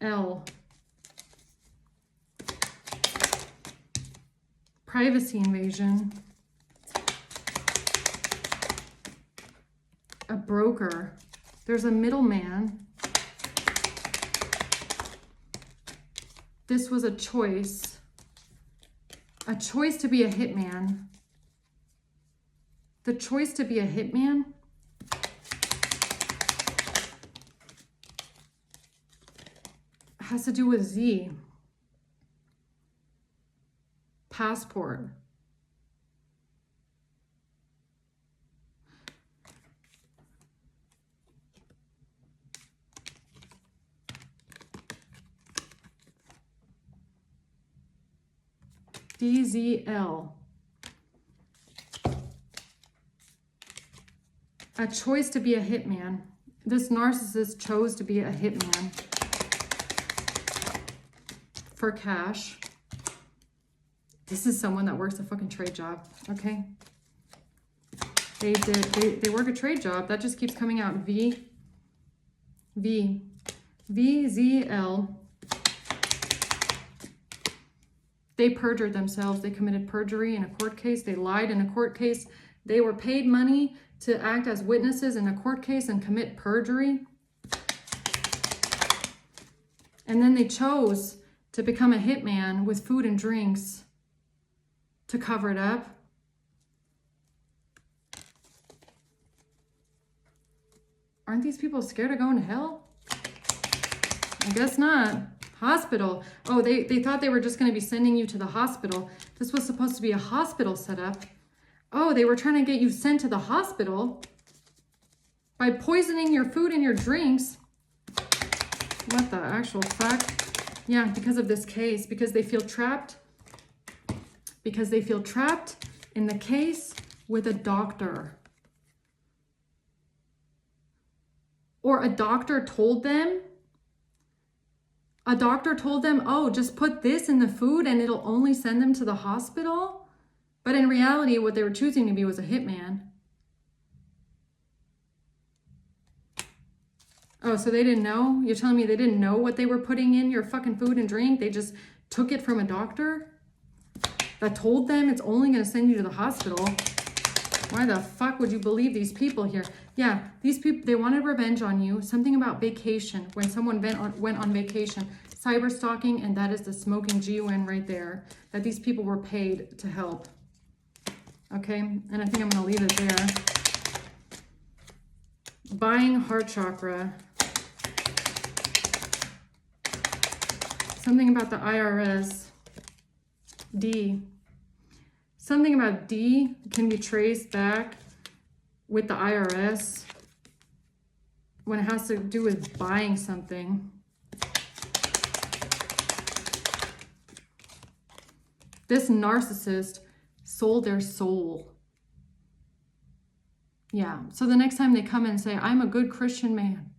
L. Privacy invasion. A broker. There's a middleman. This was a choice. A choice to be a hitman. The choice to be a hitman has to do with Z. Passport. DZL. A choice to be a hitman. This narcissist chose to be a hitman for cash. This is someone that works a fucking trade job, okay? They work a trade job. That just keeps coming out. VZL. They perjured themselves. They committed perjury in a court case. They lied in a court case. They were paid money to act as witnesses in a court case and commit perjury. And then they chose to become a hitman with food and drinks to cover it up. Aren't these people scared of going to hell? I guess not. Hospital. Oh, they thought they were just going to be sending you to the hospital. This was supposed to be a hospital setup. Oh, they were trying to get you sent to the hospital by poisoning your food and your drinks. What the actual fuck? Yeah, because of this case. Because they feel trapped. Because they feel trapped in the case with a doctor. Or a doctor told them. A doctor told them, oh, just put this in the food and it'll only send them to the hospital. But in reality, what they were choosing to be was a hitman. Oh, so they didn't know? You're telling me they didn't know what they were putting in your fucking food and drink? They just took it from a doctor that told them it's only going to send you to the hospital? Why the fuck would you believe these people here? Yeah, these people, they wanted revenge on you. Something about vacation, when someone went on vacation. Cyber stalking, and that is the smoking GUN right there. That these people were paid to help. Okay, and I think I'm going to leave it there. Buying heart chakra. Something about the IRS. D. Something about D can be traced back with the IRS when it has to do with buying something. This narcissist sold their soul. Yeah, so the next time they come and say, I'm a good Christian man.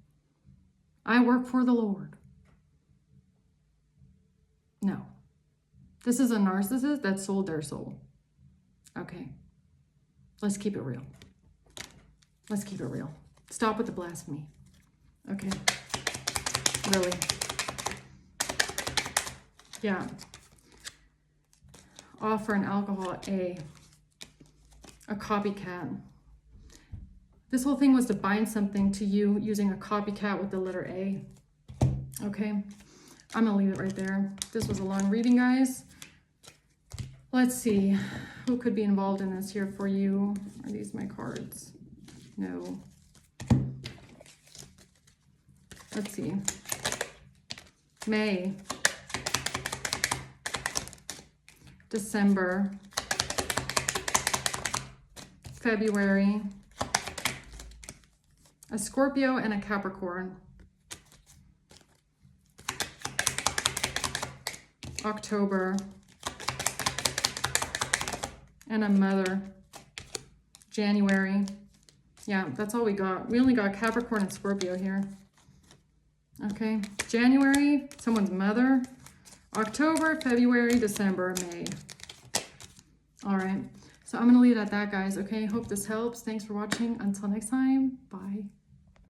I work for the Lord. No. This is a narcissist that sold their soul. Okay. Let's keep it real. Let's keep it real. Stop with the blasphemy. Okay. Really. Yeah. Offer an alcohol, A copycat. This whole thing was to bind something to you using a copycat with the letter A. Okay. I'm going to leave it right there. This was a long reading, guys. Let's see. Who could be involved in this here for you? Are these my cards? No. Let's see. May. December. February. A Scorpio and a Capricorn. October. And a Mother. January. Yeah, that's all we got. We only got Capricorn and Scorpio here. Okay, January, someone's mother. October, February, December, May. All right, so I'm going to leave it at that, guys. Okay, hope this helps. Thanks for watching. Until next time, bye.